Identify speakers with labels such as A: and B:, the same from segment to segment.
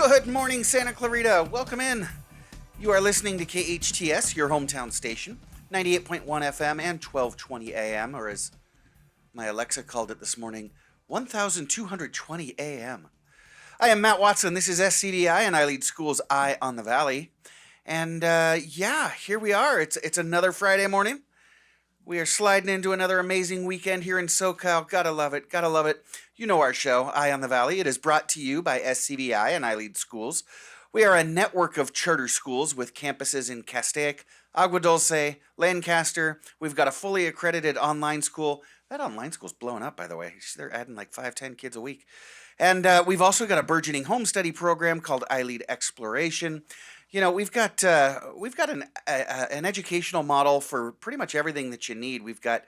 A: Good morning, Santa Clarita. Welcome in. You are listening to KHTS, your hometown station, 98.1 FM and 1220 AM, or as my Alexa called it this morning, 1220 AM. I am Matt Watson. This is SCDI, and I lead Schools Eye on the Valley. And here we are. It's another Friday morning. We are sliding into another amazing weekend here in SoCal. Gotta love it. Gotta love it. You know our show, Eye on the Valley. It is brought to you by SCDI and I Lead Schools. We are a network of charter schools with campuses in Castaic, Agua Dulce, Lancaster. We've got a fully accredited online school. That online school's blowing up, by the way. They're adding like 5-10 kids a week. And we've also got a burgeoning home study program called I Lead Exploration. You know, we've got an educational model for pretty much everything that you need. We've got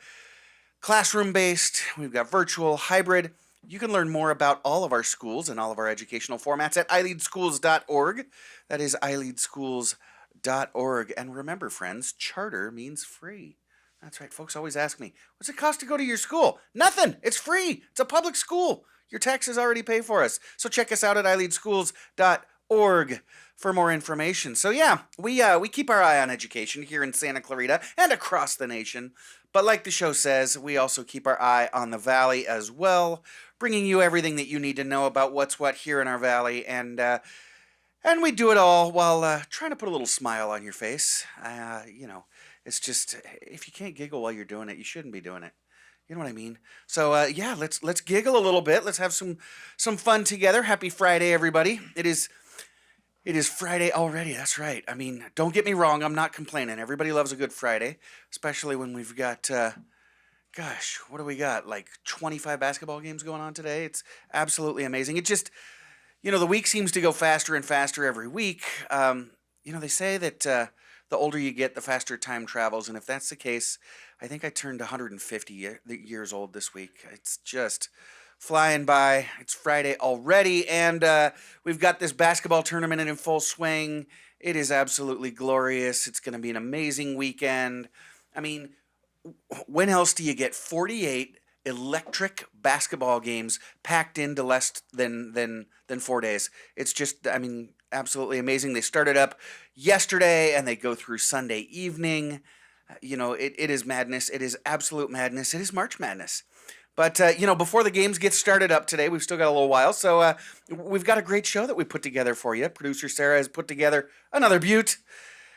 A: classroom-based, we've got virtual, hybrid. You can learn more about all of our schools and all of our educational formats at ileadschools.org. That is ileadschools.org. And remember, friends, charter means free. That's right. Folks always ask me, what's it cost to go to your school? Nothing. It's free. It's a public school. Your taxes already pay for us. So check us out at ileadschools.org for more information. So yeah, we keep our eye on education here in Santa Clarita and across the nation. But like the show says, we also keep our eye on the valley as well, bringing you everything that you need to know about what's what here in our valley. And we do it all while trying to put a little smile on your face. It's just, if you can't giggle while you're doing it, you shouldn't be doing it. You know what I mean? So let's giggle a little bit. Let's have some fun together. Happy Friday, everybody. It is Friday already. That's right. I mean, don't get me wrong. I'm not complaining. Everybody loves a good Friday, especially when we've got, what do we got? Like 25 basketball games going on today. It's absolutely amazing. It just, the week seems to go faster and faster every week. They say that the older you get, the faster time travels. And if that's the case, I think I turned 150 years old this week. It's just flying by. It's Friday already, and we've got this basketball tournament in full swing. It is absolutely glorious. It's going to be an amazing weekend. I mean, when else do you get 48 electric basketball games packed into less than 4 days? It's just, absolutely amazing. They started up yesterday, and they go through Sunday evening. It is madness. It is absolute madness. It is March Madness. But, before the games get started up today, we've still got a little while. So we've got a great show that we put together for you. Producer Sarah has put together another beaut.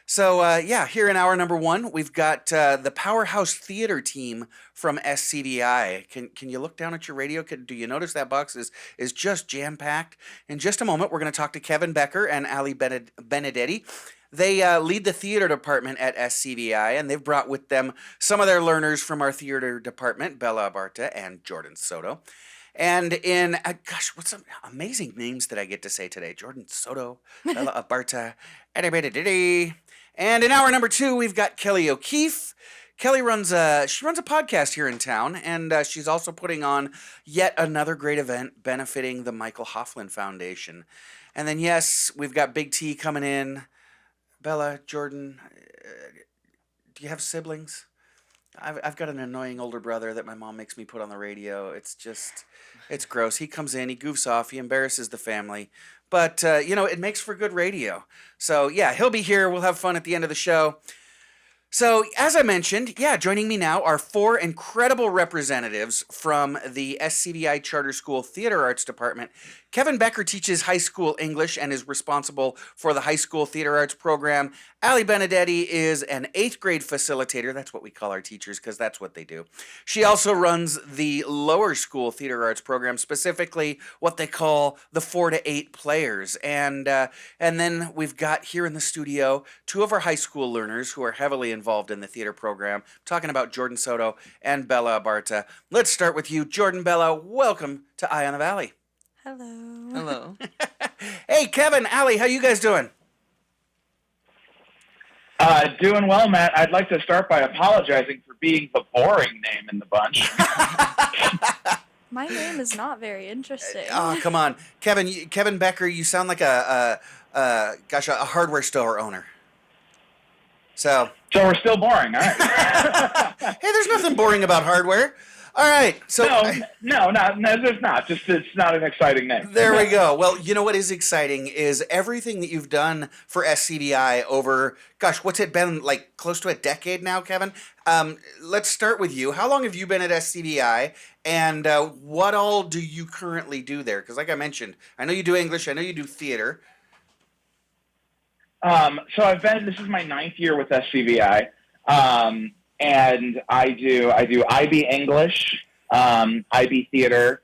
A: So, here in hour number one, we've got the Powerhouse theater team from SCDI. Can you look down at your radio? Do you notice that box is just jam-packed? In just a moment, we're going to talk to Kevin Becker and Ali Benedetti. They lead the theater department at SCDI, and they've brought with them some of their learners from our theater department, Bella Abarta and Jordan Soto. And what some amazing names that I get to say today. Jordan Soto, Bella Abarta, and in hour number two, we've got Kelly O'Keefe. Kelly runs a podcast here in town, and she's also putting on yet another great event benefiting the Michael Hoefflin Foundation. And then, yes, we've got Big T coming in. Bella, Jordan, do you have siblings? I've got an annoying older brother that my mom makes me put on the radio. It's gross. He comes in, he goofs off, he embarrasses the family. But, it makes for good radio. So, yeah, he'll be here. We'll have fun at the end of the show. So, as I mentioned, joining me now are four incredible representatives from the SCDI Charter School Theater Arts Department. Kevin Becker teaches high school English and is responsible for the high school theater arts program. Ali Benedetti is an 8th grade facilitator. That's what we call our teachers because that's what they do. She also runs the lower school theater arts program, specifically what they call the 4 to 8 players. And then we've got here in the studio two of our high school learners who are heavily involved in the theater program. I'm talking about Jordan Soto and Bella Abarta. Let's start with you, Jordan. Bella, welcome to Eye on the Valley.
B: Hello.
C: Hello.
A: Hey, Kevin, Ali, how you guys doing?
D: Doing well, Matt. I'd like to start by apologizing for being the boring name in the bunch.
B: My name is not very interesting.
A: Oh, come on. Kevin Becker, you sound like a hardware store owner. So
D: we're still boring, all right.
A: Hey, there's nothing boring about hardware. All right. So
D: No, there's not. Just it's not an exciting name.
A: there we go. Well, you know what is exciting is everything that you've done for SCDI over, gosh, what's it been like close to a decade now, Kevin? Let's start with you. How long have you been at SCDI, and what all do you currently do there? Because, like I mentioned, I know you do English, I know you do theater.
D: So this is my ninth year with SCVI, and I do IB English, IB theater,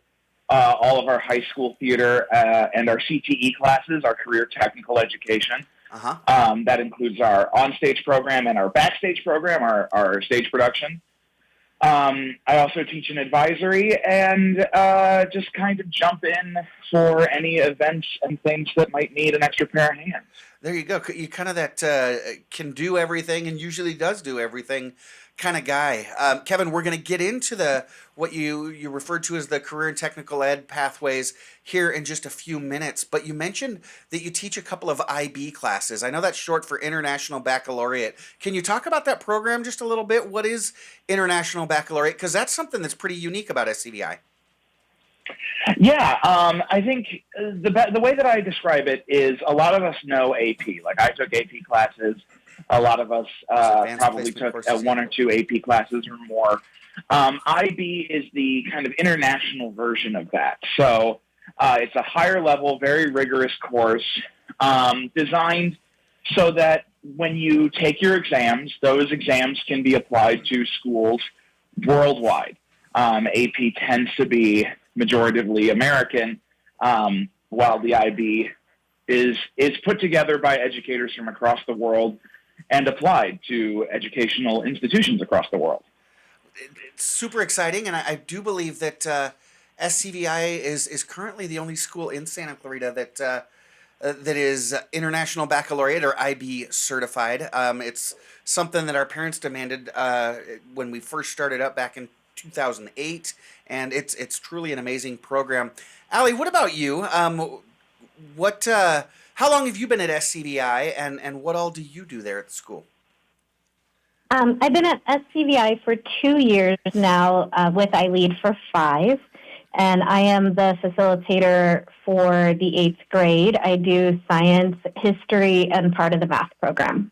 D: all of our high school theater, and our CTE classes, our career technical education.
A: Uh huh.
D: That includes our onstage program and our backstage program, our stage production. I also teach an advisory and just kind of jump in for any events and things that might need an extra pair of hands.
A: There you go. You kind of that can do everything and usually does do everything kind of guy. Kevin, we're going to get into the what you referred to as the career and technical ed pathways here in just a few minutes. But you mentioned that you teach a couple of IB classes. I know that's short for International Baccalaureate. Can you talk about that program just a little bit? What is International Baccalaureate? Because that's something that's pretty unique about SCBI.
D: Yeah, I think the way that I describe it is a lot of us know AP. Like I took AP classes. A lot of us probably took
A: courses,
D: one or two AP classes or more. IB is the kind of international version of that. So it's a higher level, very rigorous course designed so that when you take your exams, those exams can be applied to schools worldwide. AP tends to be majoritively American, while the IB is put together by educators from across the world and applied to educational institutions across the world.
A: It's super exciting, and I do believe that SCVI is currently the only school in Santa Clarita that is International Baccalaureate or IB certified. It's something that our parents demanded when we first started up back in 2008, and it's truly an amazing program. Allie, what about you? How long have you been at SCVI, and what all do you do there at the school?
C: I've been at SCVI for 2 years now, with iLead for 5, and I am the facilitator for the 8th grade. I do science, history, and part of the math program.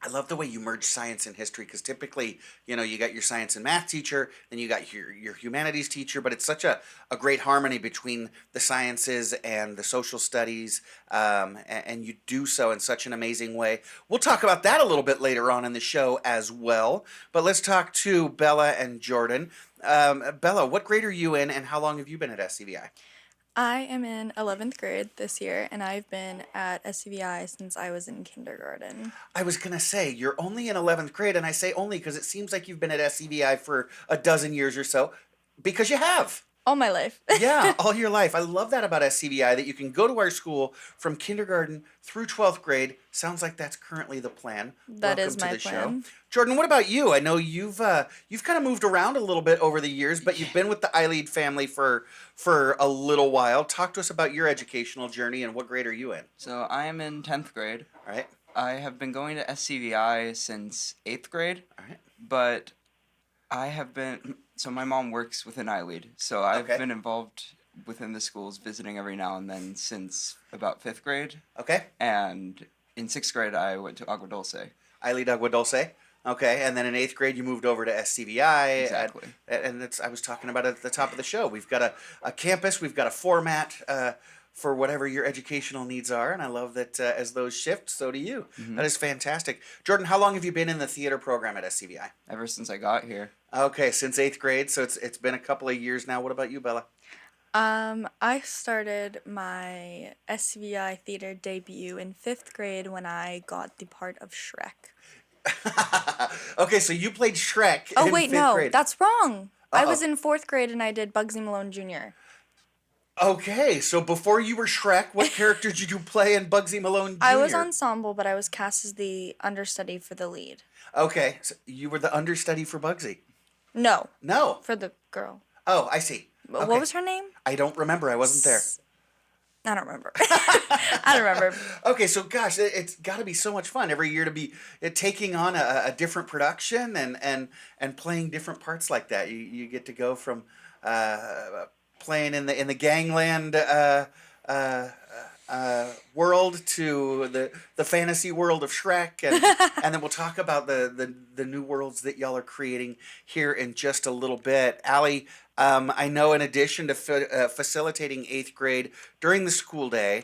A: I love the way you merge science and history because typically, you got your science and math teacher, then you got your humanities teacher, but it's such a great harmony between the sciences and the social studies, and you do so in such an amazing way. We'll talk about that a little bit later on in the show as well, but let's talk to Bella and Jordan. Bella, what grade are you in, and how long have you been at SCVI?
B: I am in 11th grade this year, and I've been at SCVI since I was in kindergarten.
A: I was going to say, you're only in 11th grade, and I say only because it seems like you've been at SCVI for a dozen years or so, because you have.
B: All my life.
A: Yeah, all your life. I love that about SCVI, that you can go to our school from kindergarten through 12th grade. Sounds like that's currently the plan.
B: That
A: Welcome
B: is
A: to
B: my
A: the
B: plan.
A: show. Jordan, what about you? I know you've kind of moved around a little bit over the years, but you've been with the iLead family for a little while. Talk to us about your educational journey and what grade are you in?
E: So I am in 10th grade.
A: All right.
E: I have been going to SCVI since 8th grade,
A: All right.
E: but so my mom works within iLead, so I've
A: Okay.
E: been involved within the schools, visiting every now and then since about 5th grade,
A: Okay.
E: and in 6th grade I went to Agua Dulce.
A: iLead Agua Dulce. Okay, and then in 8th grade you moved over to SCVI.
E: Exactly.
A: And that's, I was talking about it at the top of the show. We've got a campus, we've got a format for whatever your educational needs are, and I love that as those shift, so do you.
E: Mhm.
A: That is fantastic. Jordan, how long have you been in the theater program at SCVI?
E: Ever since I got here.
A: Okay, since 8th grade, so it's been a couple of years now. What about you, Bella?
B: I started my SCVI theater debut in 5th grade when I got the part of Shrek.
A: Okay, so you played Shrek
B: Oh,
A: in
B: wait,
A: 5th
B: no,
A: grade.
B: that's wrong. I
A: Uh-oh.
B: was in 4th grade and I did Bugsy Malone Jr.
A: Okay, so before you were Shrek, what character did you play in Bugsy Malone Jr.?
B: I was ensemble, but I was cast as the understudy for the lead.
A: Okay, so you were the understudy for Bugsy.
B: No,
A: No.
B: for the girl.
A: Oh, I see.
B: What
A: Okay.
B: was her name?
A: I don't remember. I wasn't there.
B: I don't remember. I don't remember.
A: Okay, so gosh, it's got to be so much fun every year to be taking on a different production and playing different parts like that. You get to go from playing in the gangland uh, world to the fantasy world of Shrek, and then we'll talk about the new worlds that y'all are creating here in just a little bit. Allie, I know in addition to facilitating eighth grade during the school day,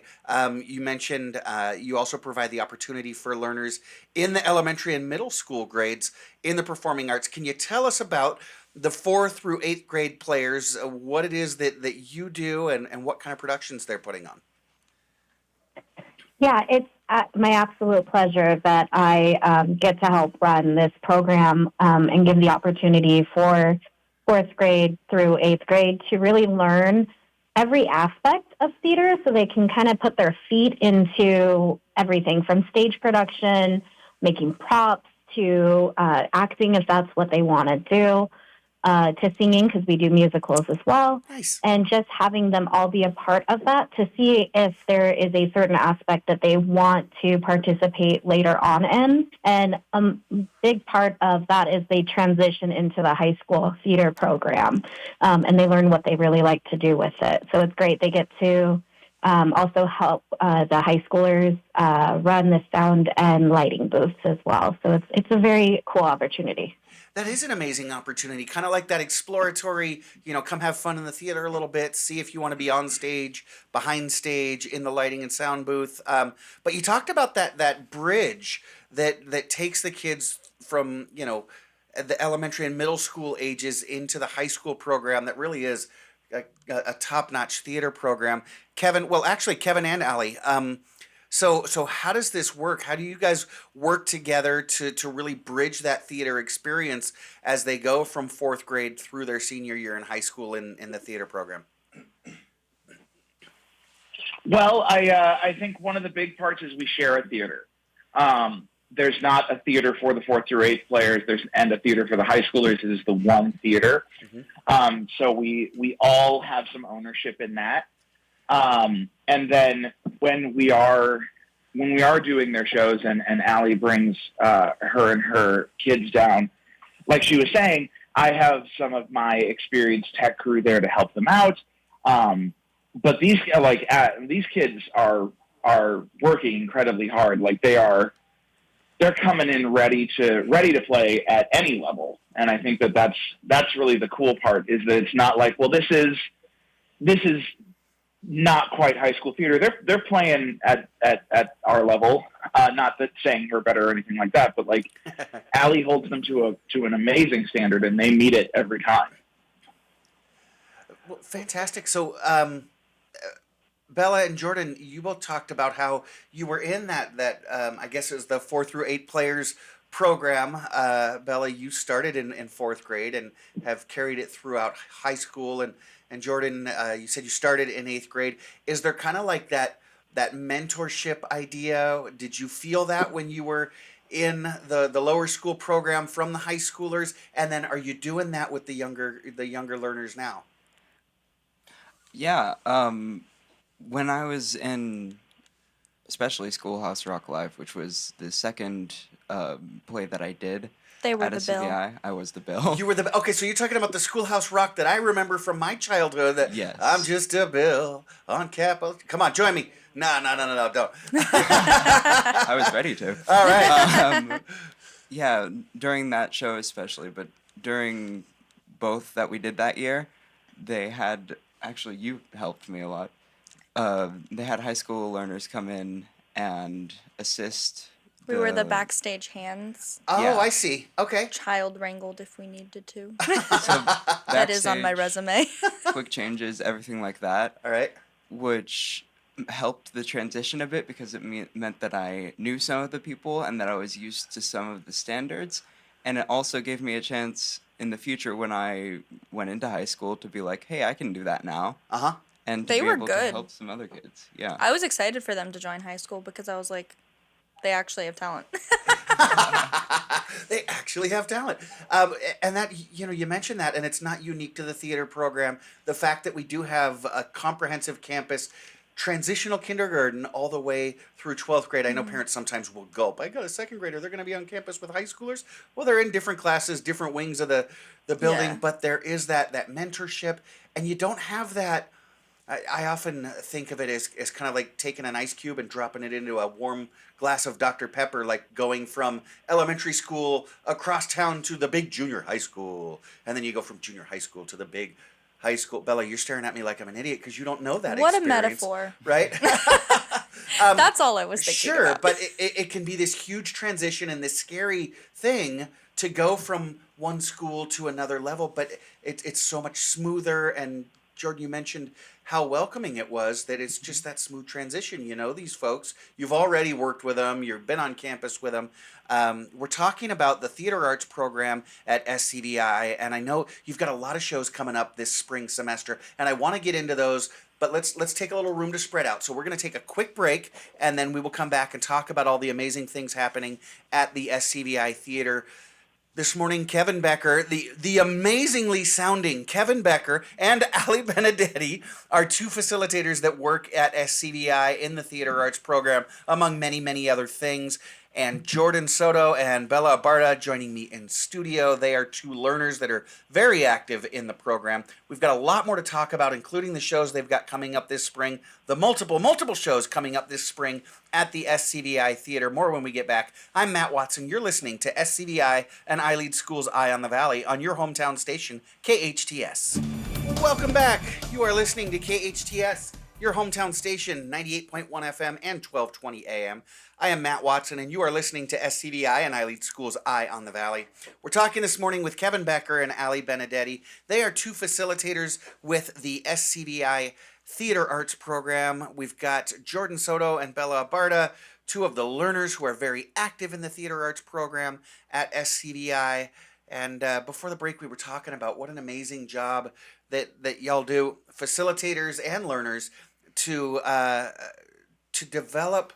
A: you mentioned you also provide the opportunity for learners in the elementary and middle school grades in the performing arts. Can you tell us about the 4th through 8th grade players, what it is that you do and what kind of productions they're putting on?
C: Yeah, it's my absolute pleasure that I get to help run this program and give the opportunity for 4th grade through 8th grade to really learn every aspect of theater so they can kind of put their feet into everything from stage production, making props, to acting if that's what they want to do, to singing because we do musicals as well.
A: Nice.
C: And just having them all be a part of that to see if there is a certain aspect that they want to participate later on in. And a big part of that is they transition into the high school theater program, and they learn what they really like to do with it. So it's great. They get to also help the high schoolers run the sound and lighting booths as well. So it's a very cool opportunity.
A: That is an amazing opportunity, kind of like that exploratory, come have fun in the theater a little bit, see if you want to be on stage, behind stage, in the lighting and sound booth. But you talked about that bridge that takes the kids from, the elementary and middle school ages into the high school program that really is a top-notch theater program. Kevin and Allie, so how does this work? How do you guys work together to really bridge that theater experience as they go from 4th grade through their senior year in high school in the theater program?
D: Well, I think one of the big parts is we share a theater. There's not a theater for the 4th through 8th players. And a theater for the high schoolers. It is the one theater. Mm-hmm. So we all have some ownership in that. And then when we are doing their shows and Allie brings her and her kids down, like she was saying, I have some of my experienced tech crew there to help them out. But these kids are working incredibly hard. Like they're coming in ready to play at any level. And I think that's really the cool part, is that it's not like, well, this is not quite high school theater. They're playing at our level. Not that saying we're better or anything like that, but like Allie holds them to an amazing standard, and they meet it every time.
A: Well, fantastic. So, Bella and Jordan, you both talked about how you were in that I guess it was the 4 through 8 players program. Bella, you started in 4th grade and have carried it throughout high school, and Jordan, you said you started in 8th grade. Is there kind of like that mentorship idea? Did you feel that when you were in the lower school program from the high schoolers, and then are you doing that with the younger learners now?
E: Yeah, when I was in, especially Schoolhouse Rock Live, which was the second play that I did.
B: They were
E: at
B: the Bill.
E: SCVI, I was the Bill.
A: You were okay. So you're talking about the Schoolhouse Rock that I remember from my childhood. That
E: Yes.
A: I'm just a Bill on Capitol. Come on, join me. No, don't.
E: I was ready to.
A: All right.
E: Yeah, during that show especially, but during both that we did that year, they had, actually you helped me a lot. They had high school learners come in and assist.
B: We were the backstage hands.
A: Oh,
E: Yeah.
A: I see. Okay.
B: Child wrangled if we needed to.
E: So
B: That is on my
E: backstage,
B: resume.
E: quick changes, everything like that,
A: All right.
E: which helped the transition a bit because it meant that I knew some of the people and that I was used to some of the standards. And it also gave me a chance in the future when I went into high school to be like, hey, I can do that now.
A: Uh-huh.
E: And to
B: They
E: be
B: were
E: able to
B: good.
E: help some other kids. Yeah.
B: I was excited for them to join high school because I was like, they actually have talent.
A: They actually have talent. And that, you mentioned that, and it's not unique to the theater program. The fact that we do have a comprehensive campus transitional kindergarten all the way through 12th grade. I know parents sometimes will gulp. I got a second grader. They're going to be on campus with high schoolers. Well, they're in different classes, different wings of the building,
B: Yeah.
A: but there is that mentorship, and you don't have that. I often think of it as kind of like taking an ice cube and dropping it into a warm glass of Dr. Pepper, like going from elementary school across town to the big junior high school. And then you go from junior high school to the big high school. Bella, you're staring at me like I'm an idiot because you don't know that
B: What a
A: experience.
B: metaphor.
A: Right?
B: That's all I was thinking
A: Sure,
B: about.
A: but it can be this huge transition and this scary thing to go from one school to another level, but it's so much smoother. And Jordan, you mentioned how welcoming it was, that it's just that smooth transition. You know these folks, you've already worked with them, you've been on campus with them. We're talking about the theater arts program at SCVI, and I know you've got a lot of shows coming up this spring semester, and I want to get into those. But let's take a little room to spread out. So we're going to take a quick break, and then we will come back and talk about all the amazing things happening at the SCVI Theater. This morning, Kevin Becker, the amazingly sounding Kevin Becker and Ali Benedetti are two facilitators that work at SCVI in the theater arts program, among many, many other things. And Jordan Soto and Bella Abarta joining me in studio. They are two learners that are very active in the program. We've got a lot more to talk about, including the shows they've got coming up this spring, the multiple shows coming up this spring at the SCVI Theater. More when we get back. I'm Matt Watson. You're listening to SCVI and I Lead Schools Eye on the Valley on your hometown station, KHTS. Welcome back. You are listening to KHTS, your hometown station, 98.1 FM and 1220 AM. I am Matt Watson, and you are listening to SCVI and I Lead Schools Eye on the Valley. We're talking this morning with Kevin Becker and Ali Benedetti. They are two facilitators with the SCVI Theater Arts Program. We've got Jordan Soto and Bella Abarta, two of the learners who are very active in the Theater Arts Program at SCVI. And before the break, we were talking about what an amazing job that y'all do, facilitators and learners, to develop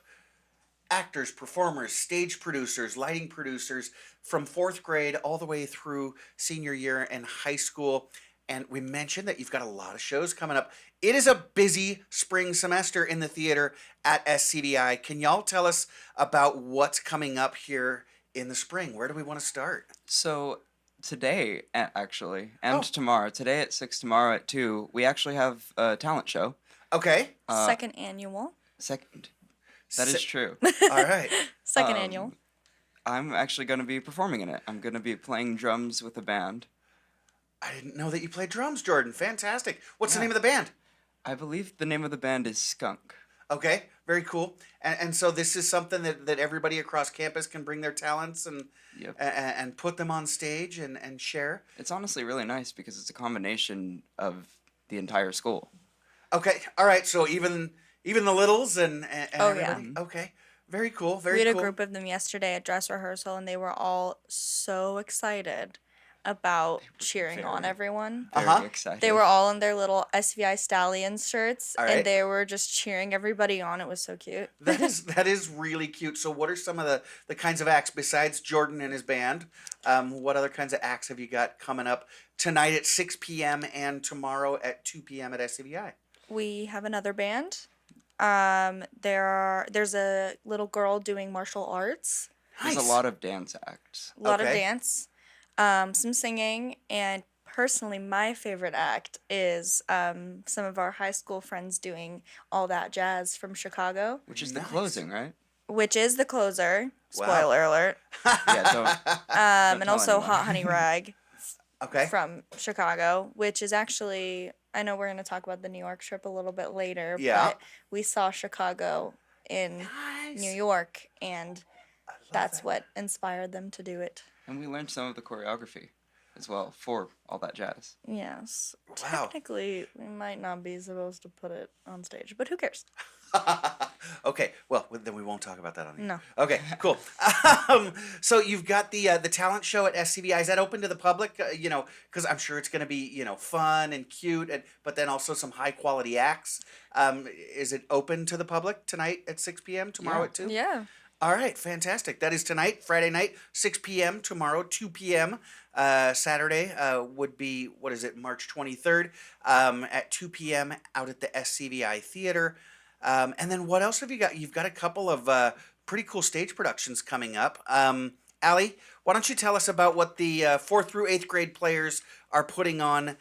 A: actors, performers, stage producers, lighting producers from fourth grade all the way through senior year in high school. And we mentioned that you've got a lot of shows coming up. It is a busy spring semester in the theater at SCVI. Can y'all tell us about what's coming up here in the spring? Where do we want to start?
E: So today, actually, and tomorrow, today at 6, tomorrow at 2, we actually have a talent show.
A: Okay.
B: Second annual.
E: Second. That is true.
A: All right.
B: Second annual.
E: I'm actually going to be performing in it. I'm going to be playing drums with a band.
A: I didn't know that you played drums, Jordan. Fantastic. What's the name of the band?
E: I believe the name of the band is Skunk.
A: Okay, very cool. And so this is something that everybody across campus can bring their talents and
E: Yep.
A: and put them on stage and share.
E: It's honestly really nice because it's a combination of the entire school.
A: Okay, all right. So even the littles and
B: Oh, yeah.
A: everybody. Okay, very cool. Very
B: We had
A: cool.
B: a group of them yesterday at dress rehearsal, and they were all so excited about cheering on
E: very-
B: everyone.
E: Very excited.
B: They were all in their little SVI Stallions shirts,
A: All right.
B: and they were just cheering everybody on. It was so cute.
A: That is really cute. So what are some of the kinds of acts besides Jordan and his band? What other kinds of acts have you got coming up tonight at 6 p.m. and tomorrow at 2 p.m. at SCVI?
B: We have another band. There's a little girl doing martial arts,
E: There's
A: Nice.
E: a lot of dance acts.
B: a lot of
A: Okay.
B: dance, some singing, and personally, my favorite act is some of our high school friends doing All That Jazz from Chicago,
E: Which is the
A: Nice.
E: closing, right?
B: which is the closer.
A: Wow.
B: Spoiler alert.
E: Yeah, don't.
B: And
E: tell
B: also
E: anyone.
B: Hot Honey Rag
A: Okay.
B: from Chicago, which is actually, I know we're going to talk about the New York trip a little bit later,
A: Yeah.
B: but we saw Chicago in
A: Nice.
B: New York, and
A: I love
B: that's
A: that.
B: what inspired them to do it.
E: And we learned some of the choreography as well for All That Jazz.
B: Yes.
A: Wow.
B: Technically, we might not be supposed to put it on stage, but who cares?
A: Okay, well then we won't talk about that on here.
B: No.
A: Okay, cool. So you've got the talent show at SCVI. Is that open to the public? Because I'm sure it's going to be fun and cute, but then also some high quality acts. Is it open to the public tonight at 6 p.m. tomorrow
E: Yeah.
A: at 2?
B: Yeah.
A: All right, fantastic. That is tonight, Friday night, 6 p.m. Tomorrow, 2 p.m. Saturday would be, what is it, March 23rd at 2 p.m. out at the SCVI Theater. And then what else have you got? You've got a couple of pretty cool stage productions coming up. Allie, why don't you tell us about what the fourth through eighth grade players are putting on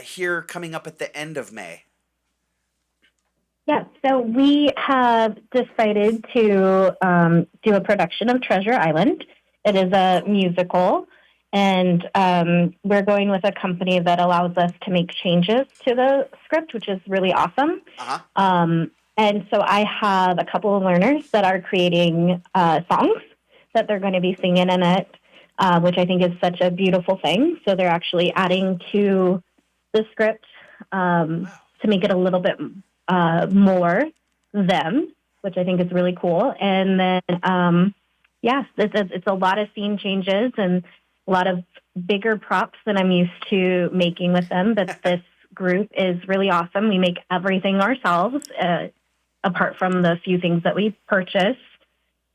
A: here coming up at the end of May?
C: Yeah, so we have decided to do a production of Treasure Island. It is a musical, and we're going with a company that allows us to make changes to the script, which is really awesome.
A: Uh-huh.
C: And so I have a couple of learners that are creating songs that they're going to be singing in it, which I think is such a beautiful thing. So they're actually adding to the script to make it a little bit more them, which I think is really cool. And then, it's a lot of scene changes and a lot of bigger props than I'm used to making with them. But this group is really awesome. We make everything ourselves, apart from the few things that we purchase.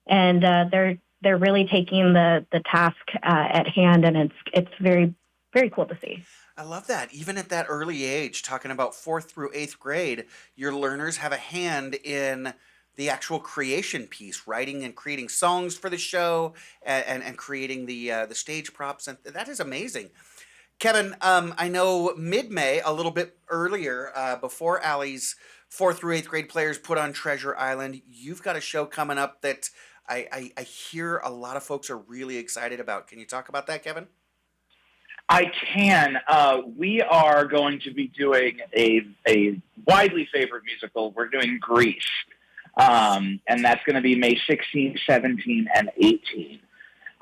C: And they're really taking the task at hand, and it's very, very cool to see.
A: I love that. Even at that early age, talking about fourth through eighth grade, your learners have a hand in the actual creation piece, writing and creating songs for the show, and creating the stage props, and that is amazing. Kevin, I know mid-May, a little bit earlier, before Allie's fourth through eighth grade players put on Treasure Island, you've got a show coming up that I hear a lot of folks are really excited about. Can you talk about that, Kevin?
D: I can. We are going to be doing a widely favored musical. We're doing Grease. And that's going to be May 16, 17, and 18.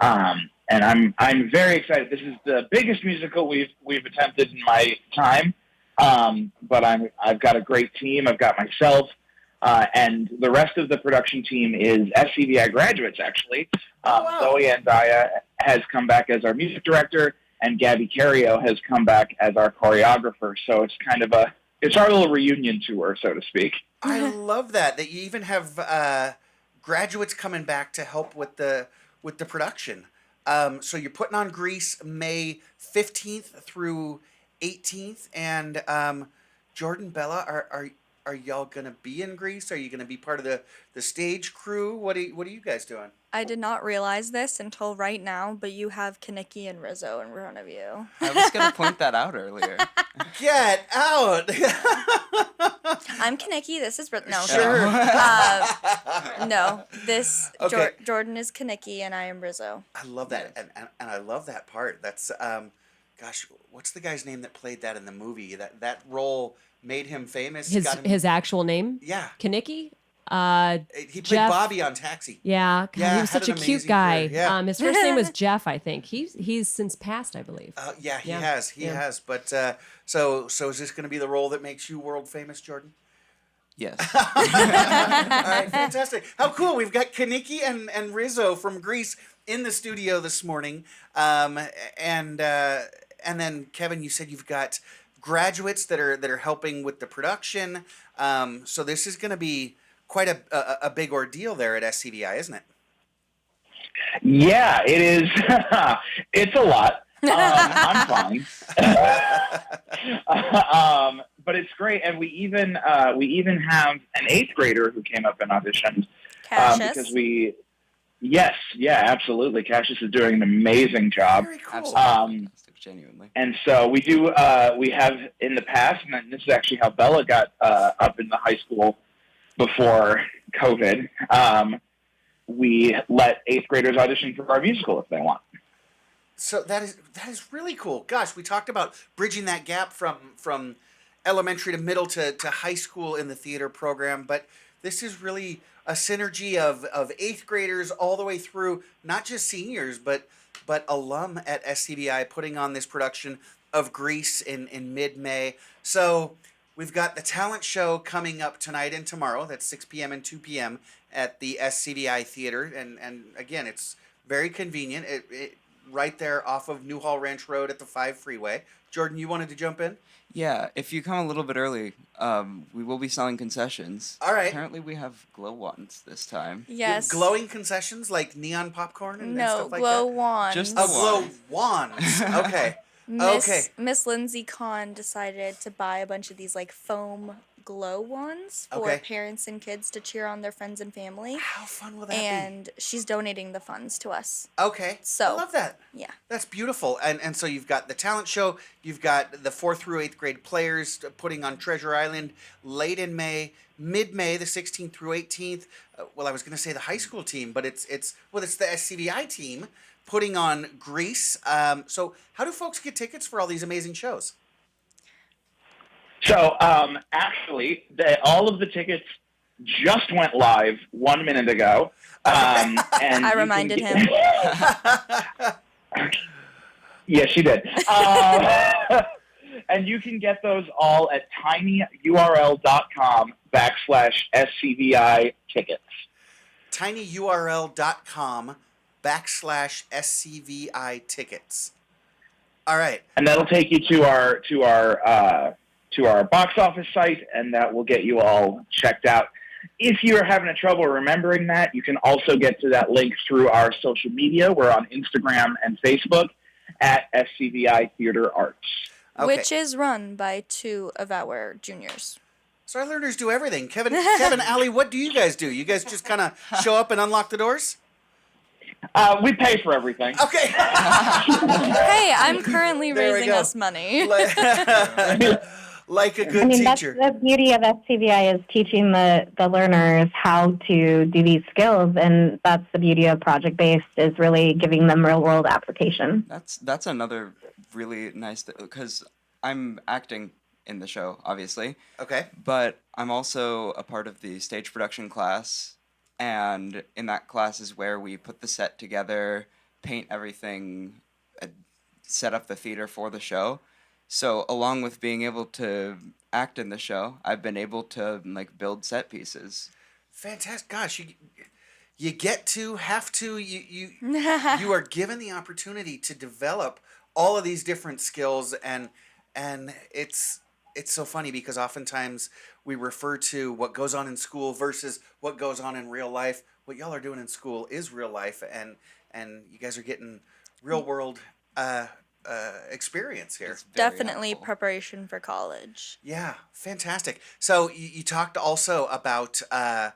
D: And I'm very excited. This is the biggest musical we've attempted in my time. But I've got a great team. I've got myself, and the rest of the production team is SCVI graduates, actually.
A: Wow.
D: Zoe Andaya has come back as our music director, and Gabby Cario has come back as our choreographer. So it's kind of it's our little reunion tour, so to speak.
A: I love that you even have graduates coming back to help with the production. So you're putting on Grease May 15th through 18th, and Jordan, Bella, are y'all gonna be in Grease? Are you gonna be part of the stage crew? What are you guys doing?
B: I did not realize this until right now, but you have Kaneki and Rizzo in front of you.
E: I was going to point that out earlier.
A: Get out!
B: I'm Kaneki. This is no.
A: Sure.
B: No, this
A: Okay.
B: Jordan is Kaneki and I am Rizzo.
A: I love that, and I love that part. That's gosh, what's the guy's name that played that in the movie? That role made him famous.
F: His
A: got him,
F: his actual name?
A: yeah.
F: Kaneki?
A: He played
F: Jeff.
A: Bobby on Taxi.
F: Yeah, God,
A: Yeah,
F: he was
A: had
F: such a
A: an
F: cute
A: amazing
F: guy.
A: career, yeah.
F: His first name was Jeff, I think. He's since passed, I believe.
A: Yeah, he
F: Yeah.
A: has. He
F: Yeah.
A: has. But so is this going to be the role that makes you world famous, Jordan?
E: Yes.
A: All right, fantastic. How cool. We've got Kaneki and Rizzo from Greece in the studio this morning. And then Kevin, you said you've got graduates that are helping with the production. So this is going to be quite a big ordeal there at SCVI, isn't it?
D: Yeah, it is. It's a lot. I'm fine. But it's great, and we even have an eighth grader who came up and auditioned.
B: Cassius.
D: Because absolutely. Cassius is doing an amazing job.
A: Very cool.
E: Absolutely fantastic, genuinely.
D: And so we do. We have in the past, and this is actually how Bella got up in the high school before COVID. We let eighth graders audition for our musical if they want.
A: So that is really cool. Gosh, we talked about bridging that gap from elementary to middle to high school in the theater program, but this is really a synergy of eighth graders all the way through, not just seniors, but alum at SCBI putting on this production of Grease in mid-May. So we've got the talent show coming up tonight and tomorrow. That's 6 p.m. and 2 p.m. at the SCBI Theater. And again, it's very convenient. It right there off of Newhall Ranch Road at the 5 freeway. Jordan, you wanted to jump in?
E: Yeah, if you come a little bit early, we will be selling concessions.
A: All right.
E: Apparently we have glow wands this time.
B: Yes.
A: Glowing concessions like neon popcorn and
B: No,
A: stuff like
B: glow
A: that?
B: wands.
E: Just
A: Oh,
E: the
A: glow
E: wand.
A: wands. Okay.
B: Miss Lindsay Kahn decided to buy a bunch of these like foam glow wands for
A: Okay.
B: parents and kids to cheer on their friends and family.
A: How fun will that
B: And she's donating the funds to us.
A: be? Okay. I
B: So,
A: love that.
B: yeah.
A: That's beautiful. And so you've got the talent show, you've got the 4th through 8th grade players putting on Treasure Island late in May, mid-May, the 16th through 18th. Well, I was going to say the high school team, but it's the SCVI team putting on Grease. So how do folks get tickets for all these amazing shows?
D: So actually, all of the tickets just went live 1 minute ago. And
B: I reminded him.
D: Yes, she did. And you can get those all at tinyurl.com/SCVI tickets.
A: tinyurl.com/SCVI tickets. All right.
D: And that'll take you to our box office site, and that will get you all checked out. If you're having trouble remembering that, you can also get to that link through our social media. We're on Instagram and Facebook at SCVI Theater Arts.
A: Okay.
B: Which is run by 2 of our juniors.
A: So our learners do everything. Kevin, Allie, what do you guys do? You guys just kind of show up and unlock the doors?
D: We pay for everything.
A: Okay.
B: Hey, I'm currently
A: There we
B: raising
A: go.
B: us money.
A: Like a good
C: I mean, that's
A: teacher.
C: the beauty of SCVI is teaching the learners how to do these skills, and that's the beauty of project-based is really giving them real-world application.
E: That's another really nice because I'm acting in the show, obviously,
A: Okay.
E: but I'm also a part of the stage production class, and in that class is where we put the set together, paint everything, set up the theater for the show. So along with being able to act in the show, I've been able to like build set pieces.
A: Fantastic. Gosh, you get to, have to, you are given the opportunity to develop all of these different skills, and it's so funny because oftentimes we refer to what goes on in school versus what goes on in real life. What y'all are doing in school is real life, and you guys are getting real world experience here.
E: It's very
B: Definitely
E: helpful.
B: preparation for college.
A: Yeah, fantastic. So you talked also about a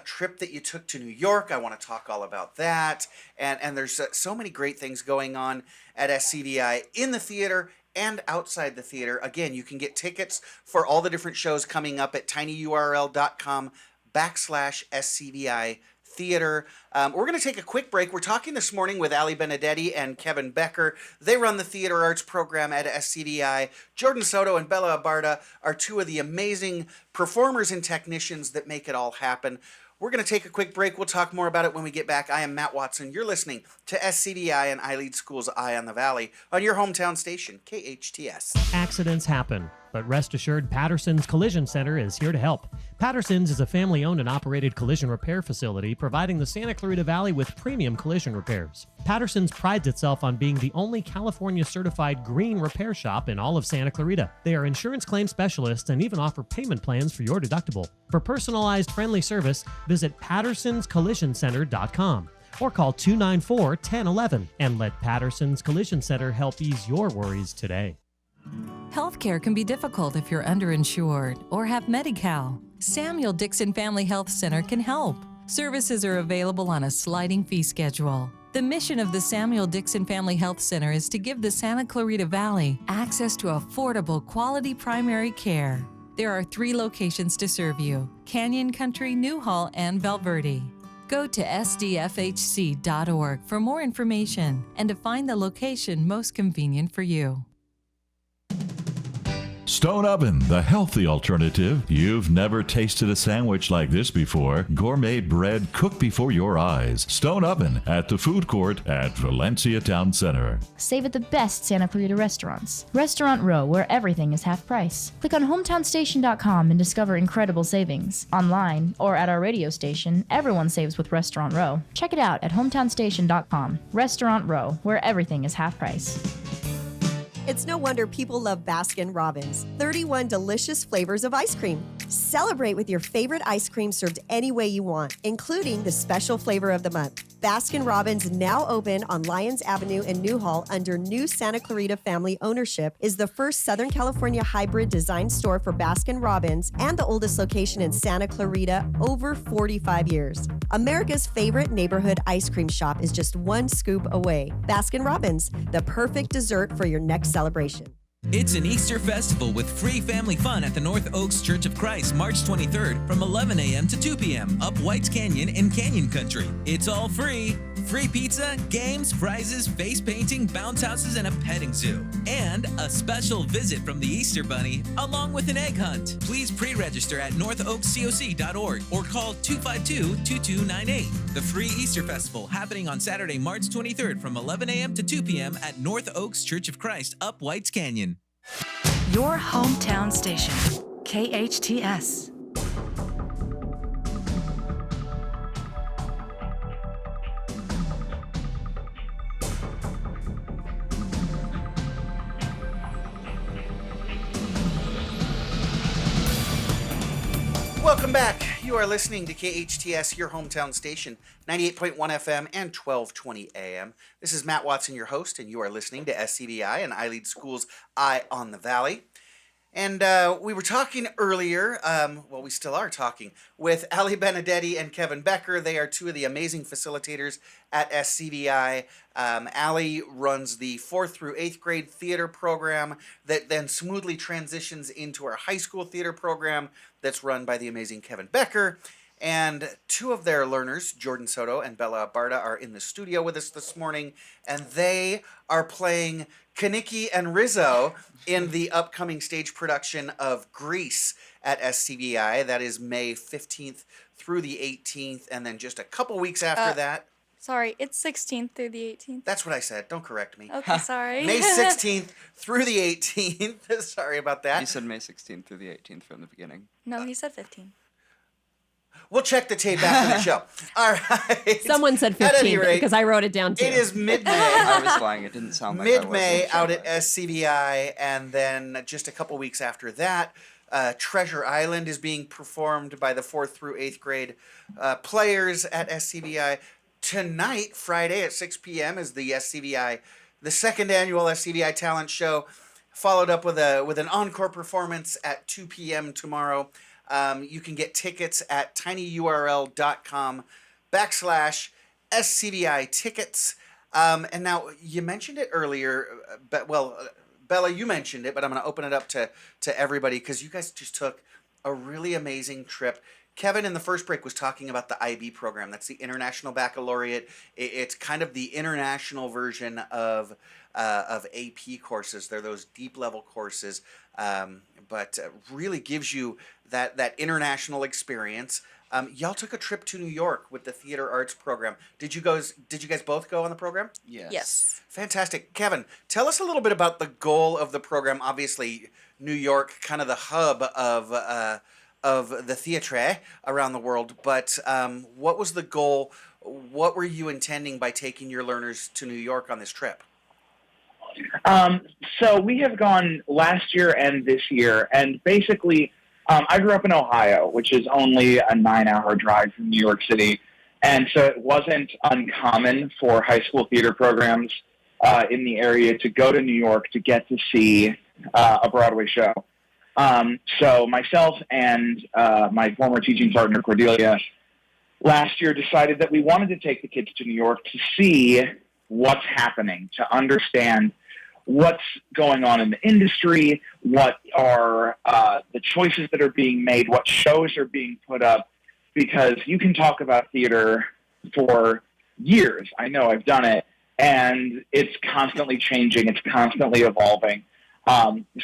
A: trip that you took to New York. I want to talk all about that. And there's so many great things going on at SCVI in the theater and outside the theater. Again, you can get tickets for all the different shows coming up at tinyurl.com/SCVI theater. We're going to take a quick break. We're talking this morning with Ali Benedetti and Kevin Becker. They run the theater arts program at SCVI. Jordan Soto and Bella Abarda are 2 of the amazing performers and technicians that make it all happen. We're going to take a quick break. We'll talk more about it when we get back. I am Matt Watson. You're listening to SCVI and iLead School's Eye on the Valley on your hometown station, KHTS.
G: Accidents happen, but rest assured Patterson's Collision Center is here to help. Patterson's is a family-owned and operated collision repair facility providing the Santa Clarita Valley with premium collision repairs. Patterson's prides itself on being the only California-certified green repair shop in all of Santa Clarita. They are insurance claim specialists and even offer payment plans for your deductible. For personalized, friendly service, visit pattersonscollisioncenter.com or call 294-1011 and let Patterson's Collision Center help ease your worries today.
H: Healthcare can be difficult if you're underinsured or have Medi-Cal. Samuel Dixon Family Health Center can help. Services are available on a sliding fee schedule. The mission of the Samuel Dixon Family Health Center is to give the Santa Clarita Valley access to affordable, quality primary care. There are 3 locations to serve you: Canyon Country, Newhall, and Valverde. Go to sdfhc.org for more information and to find the location most convenient for you.
I: Stone Oven, the healthy alternative. You've never tasted a sandwich like this before. Gourmet bread cooked before your eyes. Stone Oven at the food court at Valencia Town Center.
J: Save at the best Santa Clarita restaurants. Restaurant Row, where everything is half price. Click on hometownstation.com and discover incredible savings. Online or at our radio station, everyone saves with Restaurant Row. Check it out at hometownstation.com. Restaurant Row, where everything is half price.
K: It's no wonder people love Baskin-Robbins. 31 delicious flavors of ice cream. Celebrate with your favorite ice cream served any way you want, including the special flavor of the month. Baskin-Robbins, now open on Lyons Avenue in Newhall under new Santa Clarita family ownership, is the first Southern California hybrid design store for Baskin-Robbins and the oldest location in Santa Clarita over 45 years. America's favorite neighborhood ice cream shop is just one scoop away. Baskin-Robbins, the perfect dessert for your next celebration.
L: It's an Easter festival with free family fun at the North Oaks Church of Christ, March 23rd from 11 a.m. to 2 p.m. up White's Canyon in Canyon Country. It's all free. Free pizza, games, prizes, face painting, bounce houses, and a petting zoo. And a special visit from the Easter Bunny, along with an egg hunt. Please pre-register at northoakscoc.org or call 252-2298. The free Easter Festival happening on Saturday, March 23rd from 11 a.m. to 2 p.m. at North Oaks Church of Christ up White's Canyon.
M: Your hometown station, KHTS.
A: Welcome back. You are listening to KHTS, your hometown station, 98.1 FM and 1220 AM. This is Matt Watson, your host, and you are listening to SCBI and I Lead Schools Eye on the Valley. And we were talking earlier, well, we still are talking, with Ali Benedetti and Kevin Becker. They are two of the amazing facilitators at SCBI. Ali runs the 4th through 8th grade theater program that then smoothly transitions into our high school theater program that's run by the amazing Kevin Becker. And two of their learners, Jordan Soto and Bella Barda, are in the studio with us this morning, and they are playing Kaniki and Rizzo in the upcoming stage production of Grease at SCBI. That is May 15th through the 18th, and then just a couple weeks after that.
B: Sorry, it's 16th through the 18th.
A: That's what I said. Don't correct me.
B: Okay, sorry.
A: May 16th through the 18th. Sorry about that.
E: You said May 16th through the 18th from the beginning.
B: No, he said 15.
A: We'll check the tape after the show. All right.
F: Someone said
A: At any
F: 15
A: rate,
F: because I wrote it down too.
A: It is mid-May.
E: I was lying. It didn't sound like
A: Mid-May
E: I
A: out
E: wasn't
A: at SCBI, and then just a couple weeks after that, Treasure Island is being performed by the 4th through 8th grade players at SCBI. Tonight, Friday at 6 p.m. is the SCBI, the second annual SCBI Talent Show, followed up with an encore performance at 2 p.m. tomorrow. You can get tickets at tinyurl.com/SCBI tickets. And now, you mentioned it earlier, but Bella, you mentioned it, but I'm going to open it up to everybody because you guys just took a really amazing trip. Kevin, in the first break, was talking about the IB program. That's the International Baccalaureate. It's kind of the international version of AP courses. They're those deep-level courses, but really gives you that international experience. Y'all took a trip to New York with the theater arts program. Did you guys both go on the program?
B: Yes.
A: Fantastic. Kevin, tell us a little bit about the goal of the program. Obviously, New York, kind of the hub of the theatre around the world, but what was the goal? What were you intending by taking your learners to New York on this trip?
D: So we have gone last year and this year, and basically, I grew up in Ohio, which is only a 9-hour drive from New York City, and so it wasn't uncommon for high school theater programs in the area to go to New York to get to see a Broadway show. So myself and my former teaching partner, Cordelia, last year decided that we wanted to take the kids to New York to see what's happening, to understand what's going on in the industry, what are the choices that are being made, what shows are being put up, because you can talk about theater for years. I know, I've done it, and it's constantly changing, it's constantly evolving.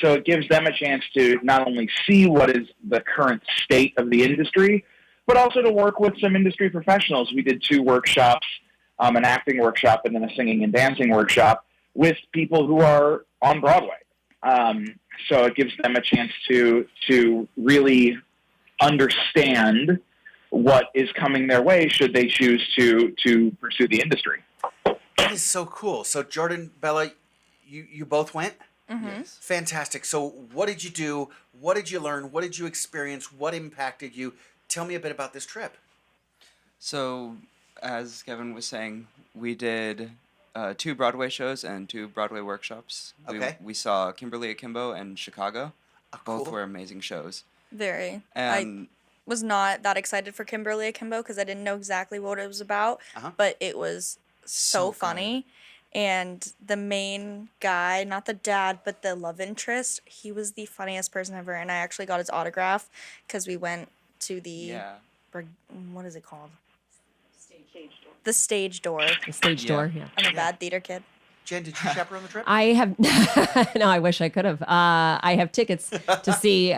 D: So it gives them a chance to not only see what is the current state of the industry, but also to work with some industry professionals. We did 2 workshops, an acting workshop and then a singing and dancing workshop with people who are on Broadway. So it gives them a chance to really understand what is coming their way should they choose to pursue the industry.
A: That is so cool. So Jordan, Bella, you both went?
B: Mm-hmm.
E: Yes.
A: Fantastic. So what did you do? What did you learn? What did you experience? What impacted you? Tell me a bit about this trip.
E: So as Kevin was saying, we did 2 Broadway shows and 2 Broadway workshops.
A: Okay.
E: We saw Kimberly Akimbo and Chicago. Both
A: Cool.
E: were amazing shows.
B: Very.
E: And
B: I was not that excited for Kimberly Akimbo because I didn't know exactly what it was about, but it was so
A: good.
B: funny. And the main guy, not the dad, but the love interest, he was the funniest person ever. And I actually got his autograph because we went to the, what is it called? The stage door.
F: The stage door, yeah.
B: I'm a bad theater kid.
A: Jen, did you chaperone the trip?
F: I have, no, I wish I could have. I have tickets to see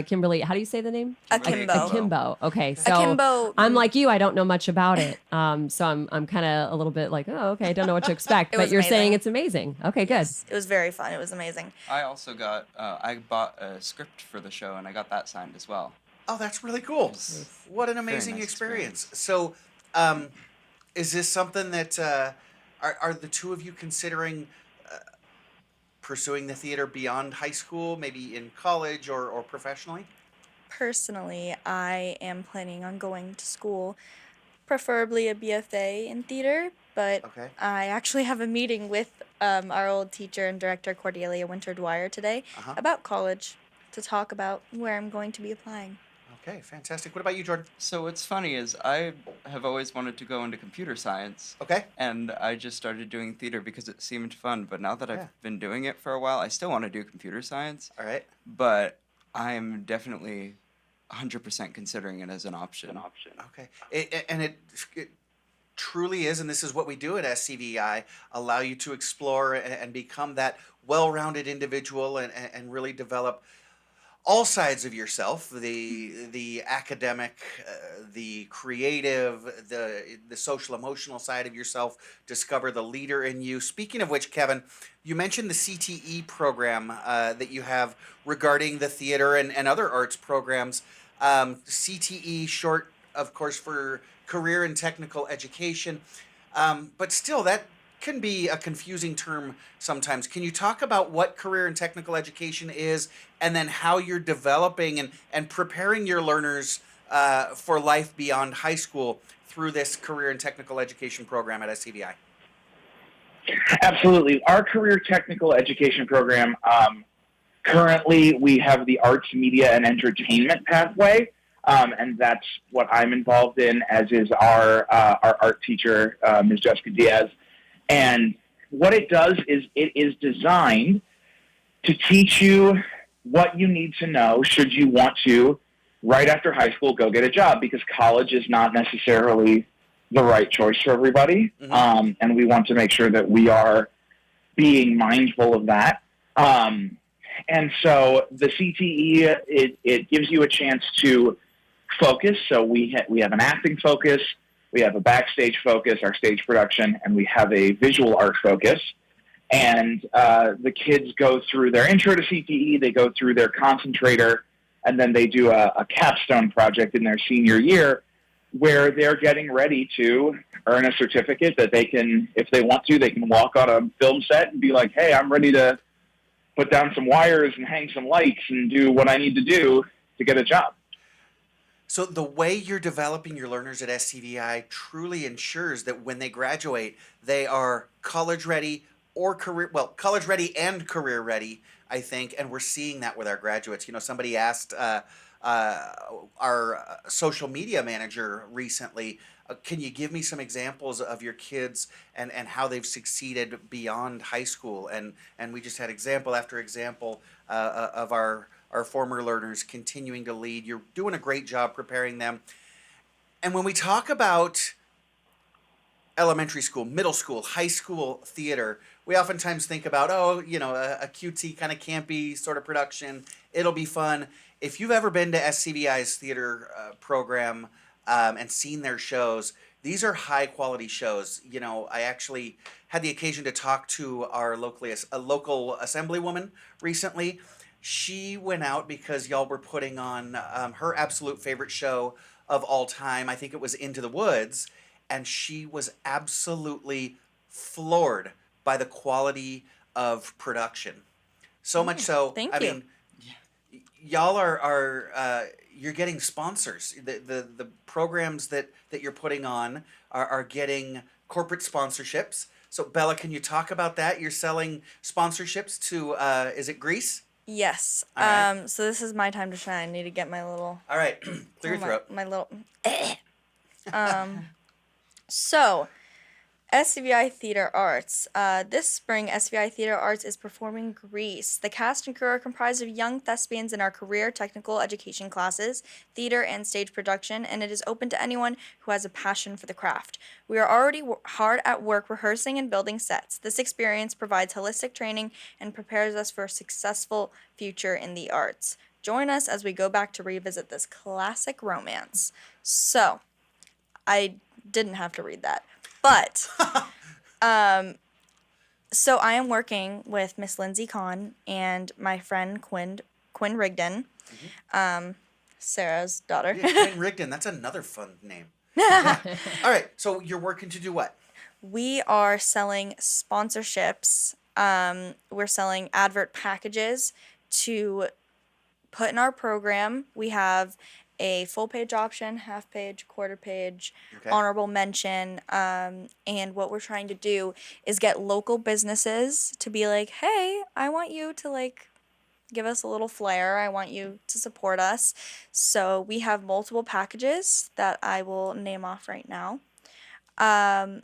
F: Kimberly. How do you say the name?
B: Akimbo.
F: Akimbo. Okay, so
B: Akimbo.
F: I'm like you. I don't know much about it. So I'm kind of a little bit like, oh, okay, I don't know what to expect.
B: It
F: But
B: was
F: you're saying
B: amazing.
F: it's amazing. Okay, good.
B: It was very fun. It was amazing.
E: I also got, I bought a script for the show, and I got that signed as well.
A: Oh, that's really cool. What an amazing
E: nice
A: experience. So, is this something that are the two of you considering pursuing the theater beyond high school, maybe in college or professionally?
B: Personally, I am planning on going to school, preferably a BFA in theater, but
A: Okay.
B: I actually have a meeting with our old teacher and director, Cordelia Winter-Dwyer, today about college to talk about where I'm going to be applying.
A: Okay, fantastic. What about you, Jordan?
E: So what's funny is I have always wanted to go into computer science.
A: Okay.
E: And I just started doing theater because it seemed fun. But now that
A: Yeah.
E: I've been doing it for a while, I still want to do computer science.
A: All right.
E: But I'm definitely 100% considering it as an option.
A: Okay. It truly is, and this is what we do at SCVI, allow you to explore and become that well-rounded individual and really develop all sides of yourself, the academic, the creative, the social emotional side of yourself, discover the leader in you. Speaking of which, Kevin, you mentioned the CTE program that you have regarding the theater and other arts programs. CTE, short, of course, for Career and Technical Education, but still, that can be a confusing term sometimes. Can you talk about what career and technical education is, and then how you're developing and preparing your learners for life beyond high school through this career and technical education program at SCVI?
D: Absolutely. Our career technical education program, currently we have the arts, media, and entertainment pathway, and that's what I'm involved in, as is our art teacher, Ms. Jessica Diaz. And what it does is it is designed to teach you what you need to know should you want to, right after high school, go get a job, because college is not necessarily the right choice for everybody. And we want to make sure that we are being mindful of that. And so the CTE, it gives you a chance to focus. So we have an acting focus, we have a backstage focus, our stage production, and we have a visual art focus. And the kids go through their intro to CTE, they go through their concentrator, and then they do a capstone project in their senior year where they're getting ready to earn a certificate that they can, if they want to, they can walk on a film set and be like, hey, I'm ready to put down some wires and hang some lights and do what I need to do to get a job.
A: So the way you're developing your learners at SCVI truly ensures that when they graduate, they are college ready or college ready and career ready, I think. And we're seeing that with our graduates. You know, somebody asked our social media manager recently, can you give me some examples of your kids and how they've succeeded beyond high school? And we just had example after example of our former learners continuing to lead. You're doing a great job preparing them. And when we talk about elementary school, middle school, high school theater, we oftentimes think about, a cutesy kind of campy sort of production. It'll be fun. If you've ever been to SCVI's theater program and seen their shows, these are high quality shows. You know, I actually had the occasion to talk to our local assemblywoman recently. She went out because y'all were putting on her absolute favorite show of all time. I think it was Into the Woods. And she was absolutely floored by the quality of production. So much so,
B: Thank
A: I
B: you.
A: mean, y'all are you're getting sponsors. The programs that you're putting on are getting corporate sponsorships. So Bella, can you talk about that? You're selling sponsorships to is it Greece?
B: Yes.
A: All right.
B: So this is my time to shine. I need to get my little.
A: All right. Clear your throat.
B: My little. So, SCVI Theater Arts. This spring, SCVI Theater Arts is performing Grease. The cast and crew are comprised of young thespians in our career technical education classes, theater, and stage production, and it is open to anyone who has a passion for the craft. We are already hard at work rehearsing and building sets. This experience provides holistic training and prepares us for a successful future in the arts. Join us as we go back to revisit this classic romance. So, I didn't have to read that. But, so I am working with Miss Lindsay Kahn and my friend Quinn Rigdon, Sarah's daughter.
A: Yeah, Quinn Rigdon, that's another fun name. Yeah. All right, so you're working to do what?
B: We are selling sponsorships. We're selling advert packages to put in our program. We have a full page option, half page, quarter page, honorable mention. And what we're trying to do is get local businesses to be like, hey, I want you to like give us a little flair. I want you to support us. So we have multiple packages that I will name off right now.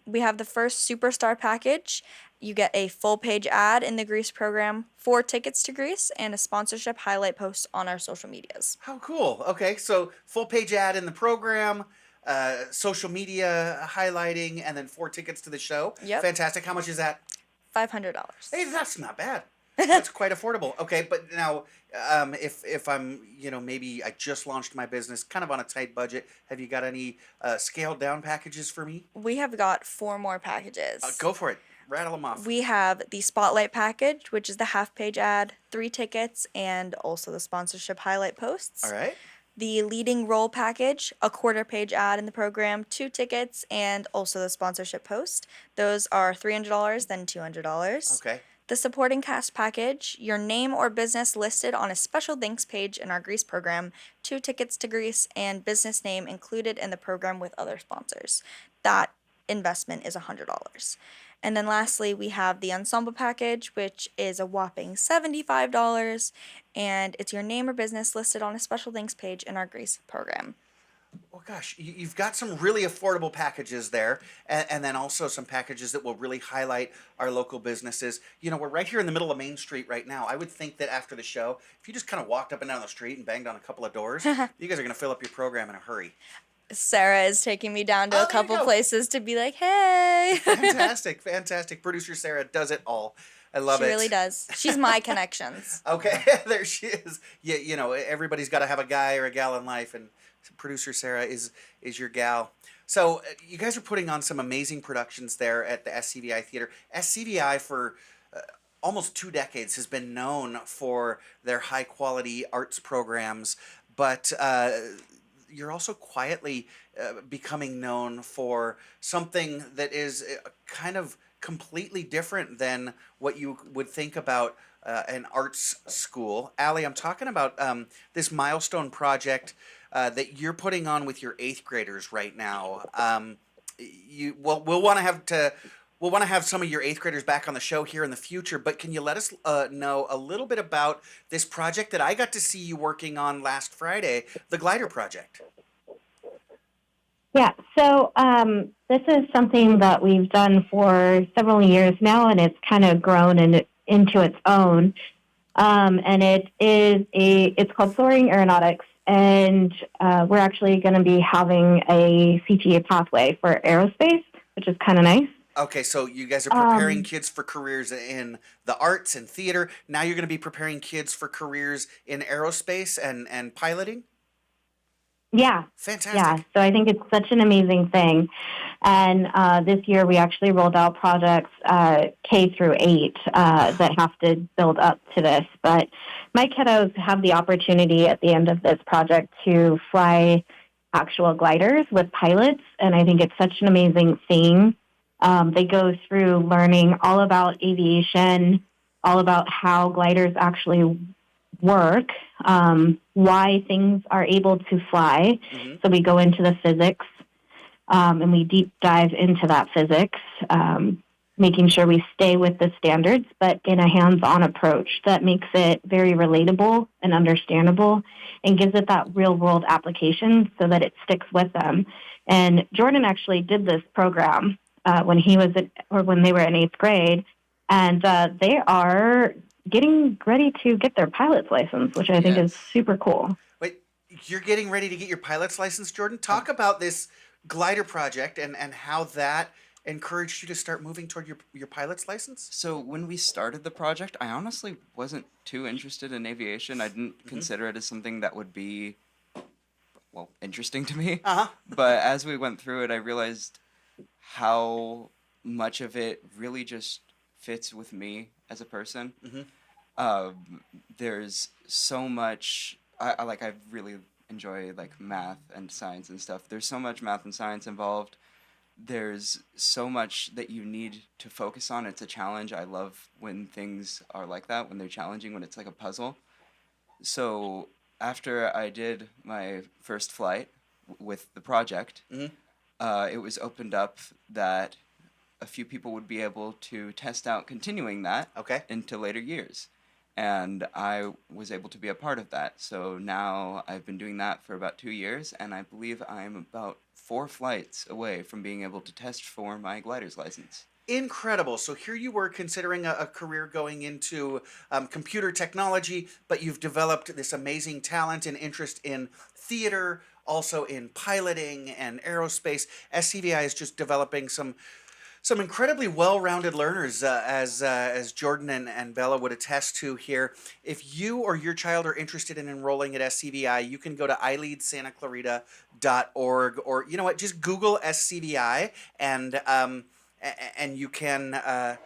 B: We have the first Superstar package. You get a full page ad in the Grease program, 4 tickets to Grease, and a sponsorship highlight post on our social medias.
A: How cool. Okay, so full page ad in the program, social media highlighting, and then 4 tickets to the show.
B: Yep.
A: Fantastic. How much is that?
B: $500.
A: Hey, that's not bad. That's quite affordable. Okay, but now if I'm, maybe I just launched my business kind of on a tight budget, have you got any scaled down packages for me?
B: We have got 4 more packages.
A: Go for it. Rattle them off.
B: We have the Spotlight package, which is the half page ad, 3 tickets, and also the sponsorship highlight posts.
A: All right.
B: The Leading Role package, a quarter page ad in the program, 2 tickets, and also the sponsorship post. Those are $300, then $200.
A: Okay.
B: The Supporting Cast package, your name or business listed on a special thanks page in our Grease program, 2 tickets to Grease, and business name included in the program with other sponsors. That investment is $100. And then lastly, we have the Ensemble package, which is a whopping $75, and it's your name or business listed on a special thanks page in our Grease program.
A: Well, gosh, you've got some really affordable packages there, and then also some packages that will really highlight our local businesses. We're right here in the middle of Main Street right now. I would think that after the show, if you just kind of walked up and down the street and banged on a couple of doors, you guys are going to fill up your program in a hurry.
B: Sarah is taking me down to a couple places to be like, hey.
A: Fantastic, fantastic. Producer Sarah does it all. I love it.
B: She really does. She's my connections.
A: Okay, there she is. Yeah, everybody's got to have a guy or a gal in life, and Producer Sarah is your gal. So you guys are putting on some amazing productions there at the SCVI Theater. SCVI for almost 2 decades has been known for their high-quality arts programs, but you're also quietly becoming known for something that is kind of completely different than what you would think about an arts school. Allie, I'm talking about this milestone project that you're putting on with your 8th graders right now. We'll want to have some of your 8th graders back on the show here in the future, but can you let us know a little bit about this project that I got to see you working on last Friday, the Glider Project?
C: Yeah, so this is something that we've done for several years now, and it's kind of grown into its own. And it's called Soaring Aeronautics, and we're actually going to be having a CTA pathway for aerospace, which is kind of nice.
A: Okay, so you guys are preparing kids for careers in the arts and theater. Now you're going to be preparing kids for careers in aerospace and piloting?
C: Yeah.
A: Fantastic.
C: Yeah, so I think it's such an amazing thing. And this year we actually rolled out projects K through 8 that have to build up to this. But my kiddos have the opportunity at the end of this project to fly actual gliders with pilots, and I think it's such an amazing thing. They go through learning all about aviation, all about how gliders actually work, why things are able to fly. So we go into the physics, and we deep dive into that physics, making sure we stay with the standards, but in a hands-on approach that makes it very relatable and understandable and gives it that real-world application so that it sticks with them. And Jordan actually did this program when they were in 8th grade, and they are getting ready to get their pilot's license, which I think is super cool.
A: Wait, you're getting ready to get your pilot's license, Jordan? Talk about this glider project and how that encouraged you to start moving toward your pilot's license?
E: So when we started the project, I honestly wasn't too interested in aviation. I didn't consider it as something that would be, well, interesting to me. But as we went through it, I realized how much of it really just fits with me as a person. There's so much, I really enjoy like math and science and stuff. There's so much math and science involved. There's so much that you need to focus on. It's a challenge. I love when things are like that, when they're challenging, when it's like a puzzle. So after I did my first flight with the project, it was opened up that a few people would be able to test out continuing that into later years. And I was able to be a part of that. So now I've been doing that for about 2 years, and I believe I'm about 4 flights away from being able to test for my glider's license.
A: Incredible. So here you were considering a career going into computer technology, but you've developed this amazing talent and interest in theater, also in piloting and aerospace. SCVI is just developing some incredibly well-rounded learners, as Jordan and Bella would attest to here. If you or your child are interested in enrolling at SCVI, you can go to ileadsantaclarita.org, or you know what, just Google SCVI, and you can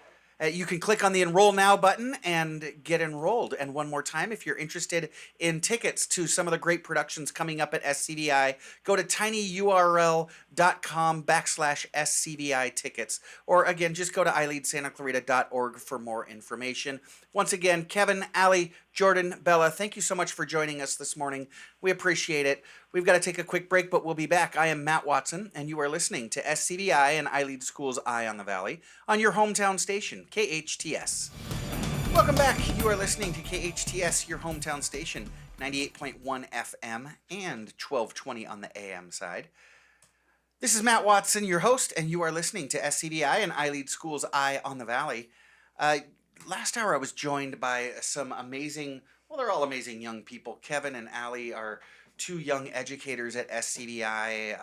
A: click on the Enroll Now button and get enrolled. And one more time, if you're interested in tickets to some of the great productions coming up at SCVI, go to tinyurl.com/SCVI tickets. Or again, just go to ileadsantaclarita.org for more information. Once again, Kevin, Allie, Jordan, Bella, thank you so much for joining us this morning. We appreciate it. We've got to take a quick break, but we'll be back. I am Matt Watson, and you are listening to SCVI and iLead School's Eye on the Valley on your hometown station, KHTS. Welcome back. You are listening to KHTS, your hometown station, 98.1 FM and 1220 on the AM side. This is Matt Watson, your host, and you are listening to SCVI and iLead School's Eye on the Valley. Last hour, I was joined by some amazing, well, they're all amazing young people. Kevin and Allie are 2 young educators at SCVI,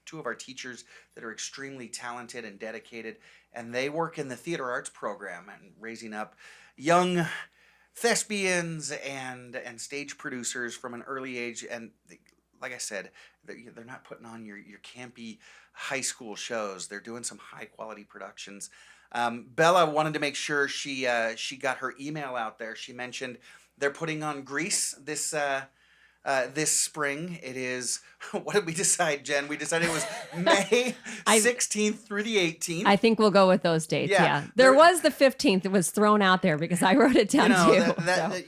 A: 2 of our teachers that are extremely talented and dedicated, and they work in the theater arts program and raising up young thespians and stage producers from an early age. And like I said, they're not putting on your campy high school shows. They're doing some high quality productions. Bella wanted to make sure she got her email out there. She mentioned they're putting on Grease this spring. It is, what did we decide, Jen? We decided it was May 16th through the 18th.
F: I think we'll go with those dates, yeah. There was the 15th. It was thrown out there because I wrote it down too.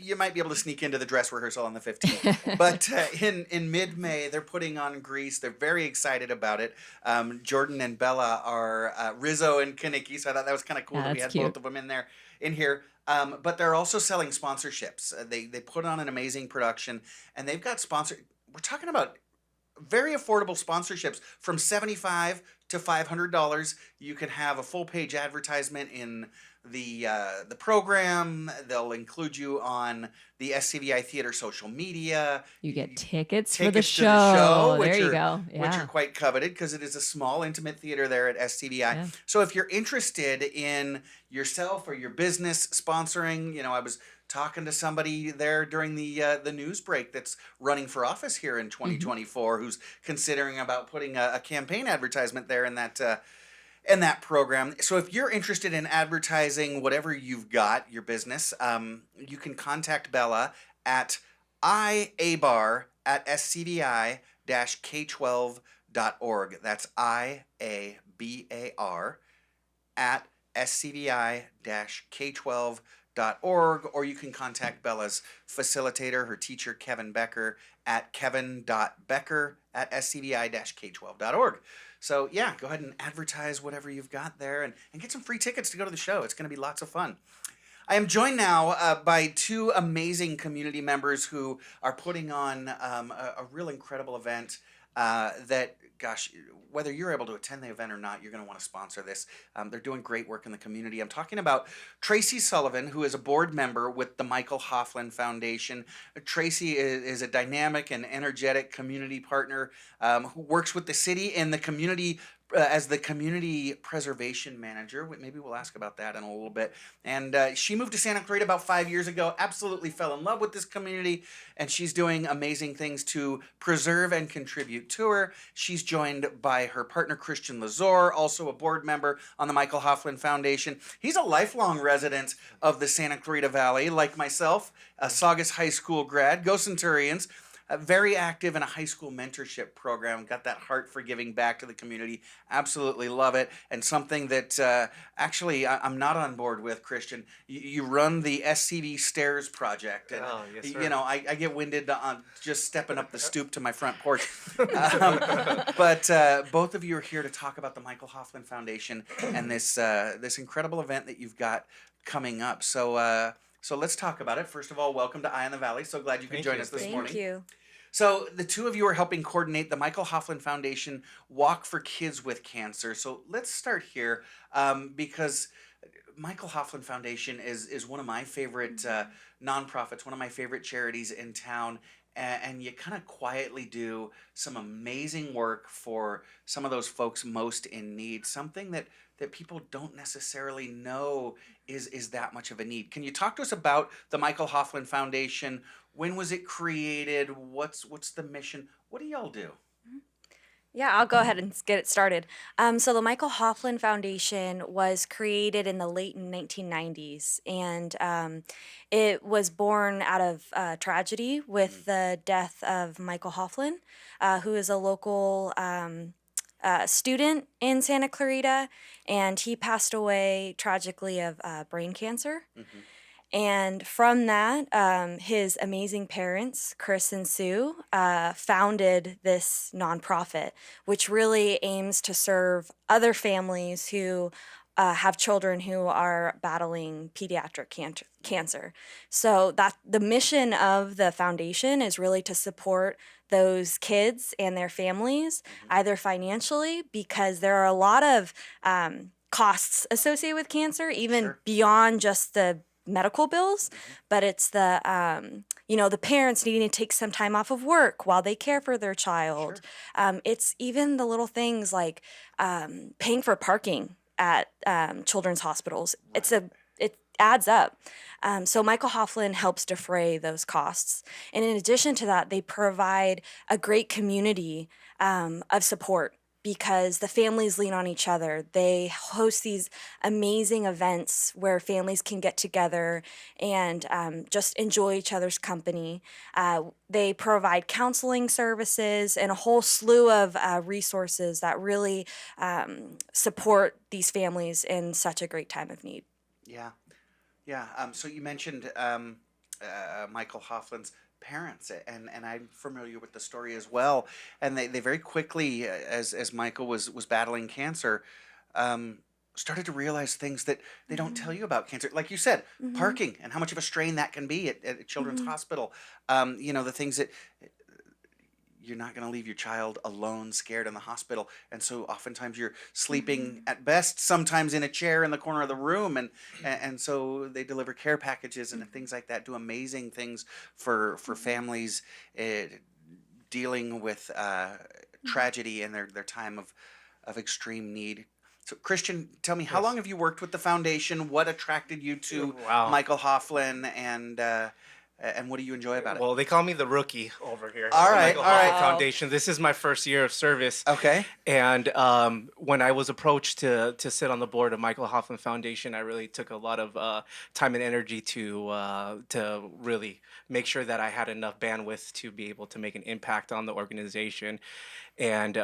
A: You might be able to sneak into the dress rehearsal on the 15th. But in mid-May, they're putting on Grease. They're very excited about it. Jordan and Bella are Rizzo and Kaniki, so I thought that was kind of cool that we had both of them in here. But they're also selling sponsorships. They put on an amazing production, and they've got we're talking about very affordable sponsorships from $75 to $500. You can have a full page advertisement in the program. They'll include you on the SCVI Theater social media.
F: You get tickets for the show. There you go. Yeah.
A: Which are quite coveted because it is a small, intimate theater there at SCVI. Yeah. So if you're interested in yourself or your business sponsoring, I was talking to somebody there during the news break that's running for office here in 2024 who's considering about putting a campaign advertisement there in that program. So if you're interested in advertising whatever you've got, your business, you can contact Bella at iabar@scvi-k12.org. That's IABAR at scvi-k12.org. KHTS.org, or you can contact Bella's facilitator, her teacher, Kevin Becker, at kevin.becker@scvi-k12.org. So, yeah, go ahead and advertise whatever you've got there and get some free tickets to go to the show. It's going to be lots of fun. I am joined now by two amazing community members who are putting on a real incredible event that, gosh, whether you're able to attend the event or not, you're going to want to sponsor this. They're doing great work in the community. I'm talking about Tracy Sullivan, who is a board member with the Michael Hoefflin Foundation. Tracy is a dynamic and energetic community partner who works with the city and the community as the community preservation manager. Maybe we'll ask about that in a little bit. And she moved to Santa Clarita about 5 years ago, absolutely fell in love with this community, and she's doing amazing things to preserve and contribute to her. She's joined by her partner, Christian Lazor, also a board member on the Michael Hoefflin Foundation. He's a lifelong resident of the Santa Clarita Valley, like myself, a Saugus High School grad. Go Centurions. Very active in a high school mentorship program, got that heart for giving back to the community. Absolutely love it. And something that actually I'm not on board with, Christian. You run the SCV Stairs Project. And,
N: yes, sir.
A: you know, I get winded on just stepping up the stoop to my front porch. But both of you are here to talk about the Michael Hoefflin Foundation and this incredible event that you've got coming up. So let's talk about it. First of all, welcome to Eye on the Valley. So glad you could join us this morning.
B: Thank you.
A: So the two of you are helping coordinate the Michael Hoefflin Foundation Walk for Kids with Cancer. So let's start here because Michael Hoefflin Foundation is one of my favorite nonprofits, one of my favorite charities in town. And you kind of quietly do some amazing work for some of those folks most in need, something that people don't necessarily know is that much of a need. Can you talk to us about the Michael Hoefflin Foundation? When was it created? What's the mission? What do y'all do?
B: Yeah, I'll go ahead and get it started. So the Michael Hoefflin Foundation was created in the late 1990s, and it was born out of tragedy with the death of Michael Hoefflin, who is a local student in Santa Clarita, and he passed away tragically of brain cancer.
A: Mm-hmm.
B: And from that, his amazing parents, Chris and Sue, founded this nonprofit, which really aims to serve other families who have children who are battling pediatric cancer. So that the mission of the foundation is really to support those kids and their families, either financially, because there are a lot of costs associated with cancer, even beyond just the medical bills, but it's the the parents needing to take some time off of work while they care for their child. It's even the little things like paying for parking at children's hospitals. It adds up. So Michael Hoefflin helps defray those costs, and in addition to that, they provide a great community of support, because the families lean on each other. They host these amazing events where families can get together and just enjoy each other's company. They provide counseling services and a whole slew of resources that really support these families in such a great time of need.
A: Yeah. So you mentioned Michael Hoefflin's parents, and I'm familiar with the story as well. And they very quickly, as Michael was battling cancer, started to realize things that they don't tell you about cancer. Like you said, parking and how much of a strain that can be at a children's hospital. The things that you're not going to leave your child alone, scared in the hospital. And so oftentimes you're sleeping at best, sometimes in a chair in the corner of the room. And so they deliver care packages and things like that, do amazing things for families dealing with tragedy in their time of extreme need. So Christian, tell me, how long have you worked with the foundation? What attracted you to Michael Hoefflin, and what do you enjoy about it?
N: Well, they call me the rookie over here.
A: All right.
N: Foundation. This is my first year of service.
A: Okay.
N: And when I was approached to sit on the board of Michael Hoefflin Foundation, I really took a lot of time and energy to really make sure that I had enough bandwidth to be able to make an impact on the organization. And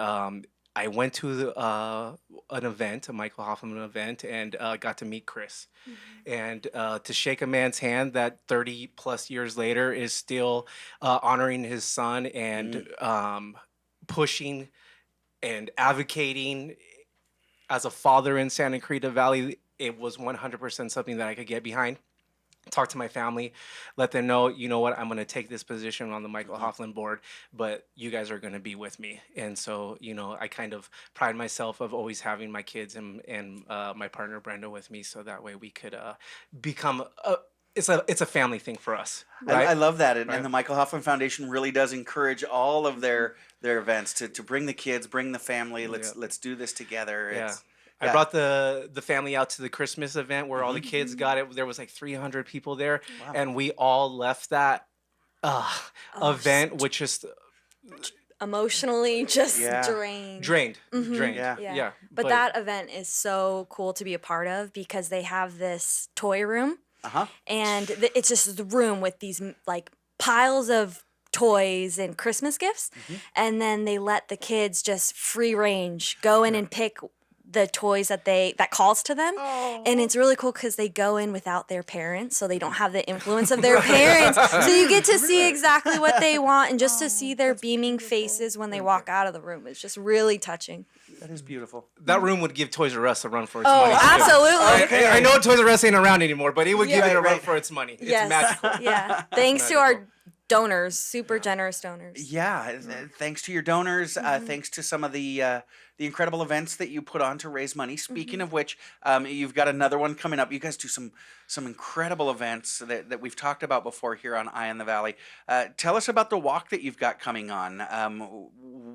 N: I went to an event, a Michael Hoffman event, and got to meet Chris. And to shake a man's hand that 30 plus years later is still honoring his son and pushing and advocating as a father in Santa Clarita Valley, it was 100% something that I could get behind. Talk to my family, let them know, you know what, I'm going to take this position on the Michael Hoefflin board, but you guys are going to be with me. And so, you know, I kind of pride myself of always having my kids and my partner Brenda with me, so that way we could become it's a family thing for us. Right?
A: I love that, and,
N: Right.
A: and the Michael Hoffman Foundation really does encourage all of their events to bring the kids, bring the family. Let's do this together.
N: Yeah.
A: It's,
N: I brought the family out to the Christmas event where all the kids got it. There was like 300 people there,
A: Wow.
N: and we all left that event with just
B: Emotionally just
A: Yeah.
B: drained.
N: drained.
A: Yeah.
B: But that event is so cool to be a part of because they have this toy room, and it's just the room with these like piles of toys and Christmas gifts, and then they let the kids just free range go in and pick the toys that calls to them. And it's really cool because they go in without their parents, so they don't have the influence of their parents, so you get to see exactly what they want, and just to see their beaming faces when they walk out of the room is just really touching.
A: That is beautiful.
N: That room would give Toys R Us a run for its
B: Oh,
N: money. too.
B: absolutely.
N: I know Toys R Us ain't around anymore, but it would give
B: Yeah.
N: it a run
A: Right.
N: for its money. It's
B: Yes.
N: magical.
B: Yeah. Thanks to our donors, super generous donors.
A: Yeah, thanks to your donors, thanks to some of the incredible events that you put on to raise money. Speaking of which, you've got another one coming up. You guys do some incredible events that we've talked about before here on Eye in the Valley. Tell us about the walk that you've got coming on.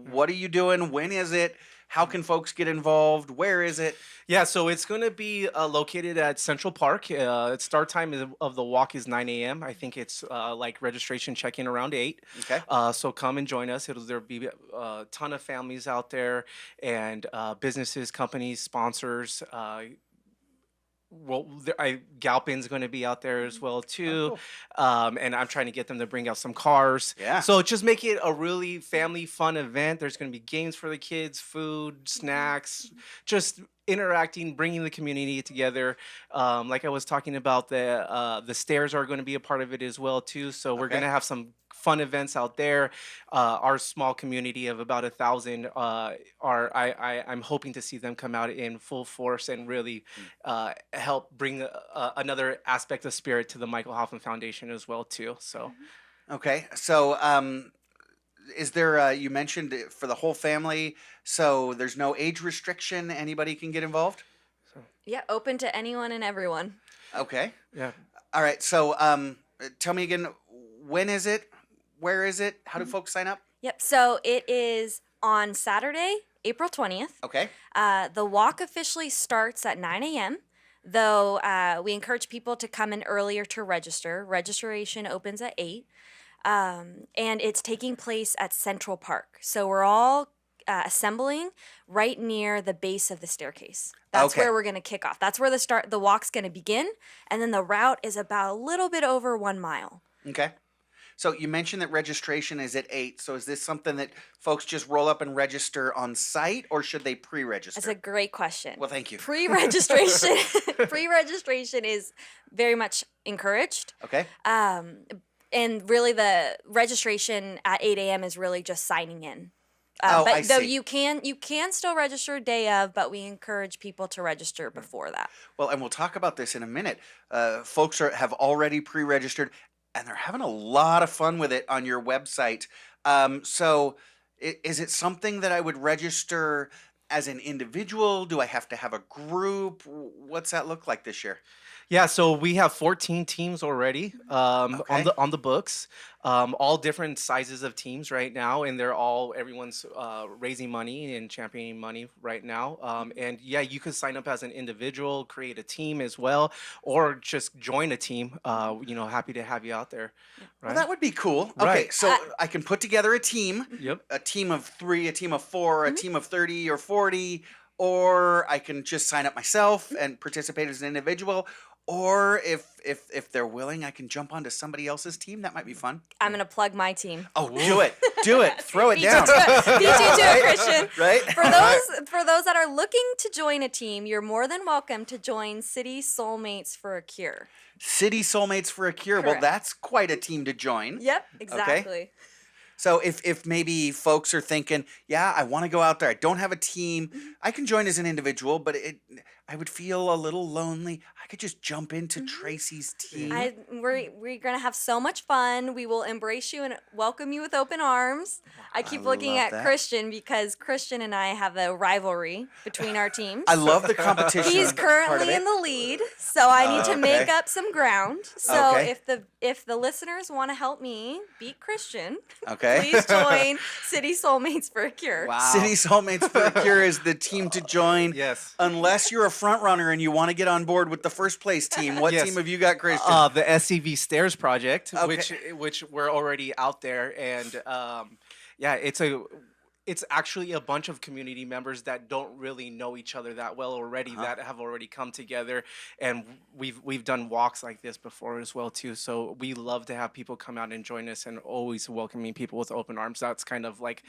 A: What are you doing? When is it? How can folks get involved? Where is it?
N: Yeah, so it's going to be located at Central Park. Start time of the walk is 9 a.m. I think it's like registration check-in around 8.
A: Okay.
N: So come and join us. There'll be a ton of families out there and businesses, companies, sponsors. Galpin's going to be out there as well too, and I'm trying to get them to bring out some cars.
A: Yeah.
N: So just make it a really family fun event. There's going to be games for the kids, food, snacks, just interacting, bringing the community together. Like I was talking about, the stairs are going to be a part of it as well too. So we're going to have some fun events out there. Our small community of about 1,000 I'm hoping to see them come out in full force and really help bring another aspect of spirit to the Michael Hoffman Foundation as well too. So
A: Okay, so is there, you mentioned for the whole family, so there's no age restriction, anybody can get involved?
B: Yeah, open to anyone and everyone.
A: Okay.
N: Yeah.
A: All right, so tell me again, when is it? Where is it? How do folks sign up?
B: Yep. So it is on Saturday, April 20th.
A: Okay.
B: The walk officially starts at 9 a.m., though we encourage people to come in earlier to register. Registration opens at 8, and it's taking place at Central Park. So we're all assembling right near the base of the staircase. That's where we're going to kick off. That's where the walk's going to begin, and then the route is about a little bit over 1 mile.
A: Okay. So you mentioned that registration is at 8. So is this something that folks just roll up and register on site, or should they pre-register?
B: That's a great question.
A: Well, thank you.
B: Pre-registration, pre-registration is very much encouraged.
A: Okay.
B: And really, the registration at 8 a.m. is really just signing in.
A: I
B: Though
A: see.
B: you can still register day of, but we encourage people to register before that.
A: Well, and we'll talk about this in a minute. Folks have already pre-registered, and they're having a lot of fun with it on your website. So is it something that I would register as an individual? Do I have to have a group? What's that look like this year?
N: Yeah, so we have 14 teams already
A: Okay.
N: on the books, all different sizes of teams right now, and everyone's raising money and championing money right now. And yeah, you could sign up as an individual, create a team as well, or just join a team. Happy to have you out there. Right?
A: Well, that would be cool. Okay,
N: Right.
A: so I can put together a team.
N: Yep.
A: A team of 3, a team of 4, a team of 30 or 40, or I can just sign up myself and participate as an individual. Or if they're willing, I can jump onto somebody else's team. That might be fun.
B: I'm gonna plug my team.
A: Oh, do it. Throw it down.
B: Beat you to it, Christian.
A: Right?
B: For those that are looking to join a team, you're more than welcome to join City Soulmates for a Cure.
A: City Soulmates for a Cure.
B: Correct.
A: Well, that's quite a team to join.
B: Yep, exactly.
A: Okay. So if maybe folks are thinking, yeah, I want to go out there, I don't have a team, I can join as an individual, but I would feel a little lonely. I could just jump into Tracy's team.
B: We're gonna have so much fun. We will embrace you and welcome you with open arms. I keep looking
A: love
B: at
A: that.
B: Christian because Christian and I have a rivalry between our teams.
A: I love the competition.
B: He's
A: part of
B: currently
A: it.
B: in the lead, so I need to make
A: Okay.
B: up some ground. So
A: Okay.
B: if the listeners want to help me beat Christian,
A: Okay.
B: please join City Soulmates for a Cure.
A: City Soulmates for a Cure is the team to join.
N: Yes.
A: Unless you're a front runner and you want to get on board with the first place team. What
N: Yes.
A: team have you got, Christian?
N: The SCV Stairs project,
A: Okay.
N: which we're already out there, and yeah, it's actually a bunch of community members that don't really know each other that well already, that have already come together, and we've done walks like this before as well too. So we love to have people come out and join us, and always welcoming people with open arms. That's kind of like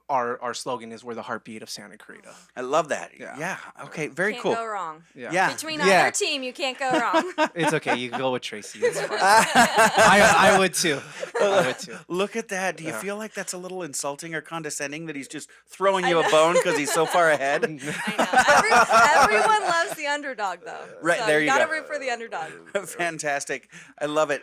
N: our slogan is, we're the heartbeat of Santa Clarita.
A: I love that. Yeah. Okay. Very
B: Can't
A: cool.
B: go wrong.
A: Yeah.
B: Between
N: Yeah.
B: either team, you can't go wrong.
N: It's okay. You can go with Tracy. It's fine. I would too. I would too.
A: Look at that. Do you
N: Yeah.
A: feel like that's a little insulting or condescending that he's just throwing you a bone because he's so far ahead?
B: Everyone loves the underdog, though.
A: Right,
B: so
A: there you
B: gotta
A: go.
B: root for the underdog.
A: Fantastic. I love it.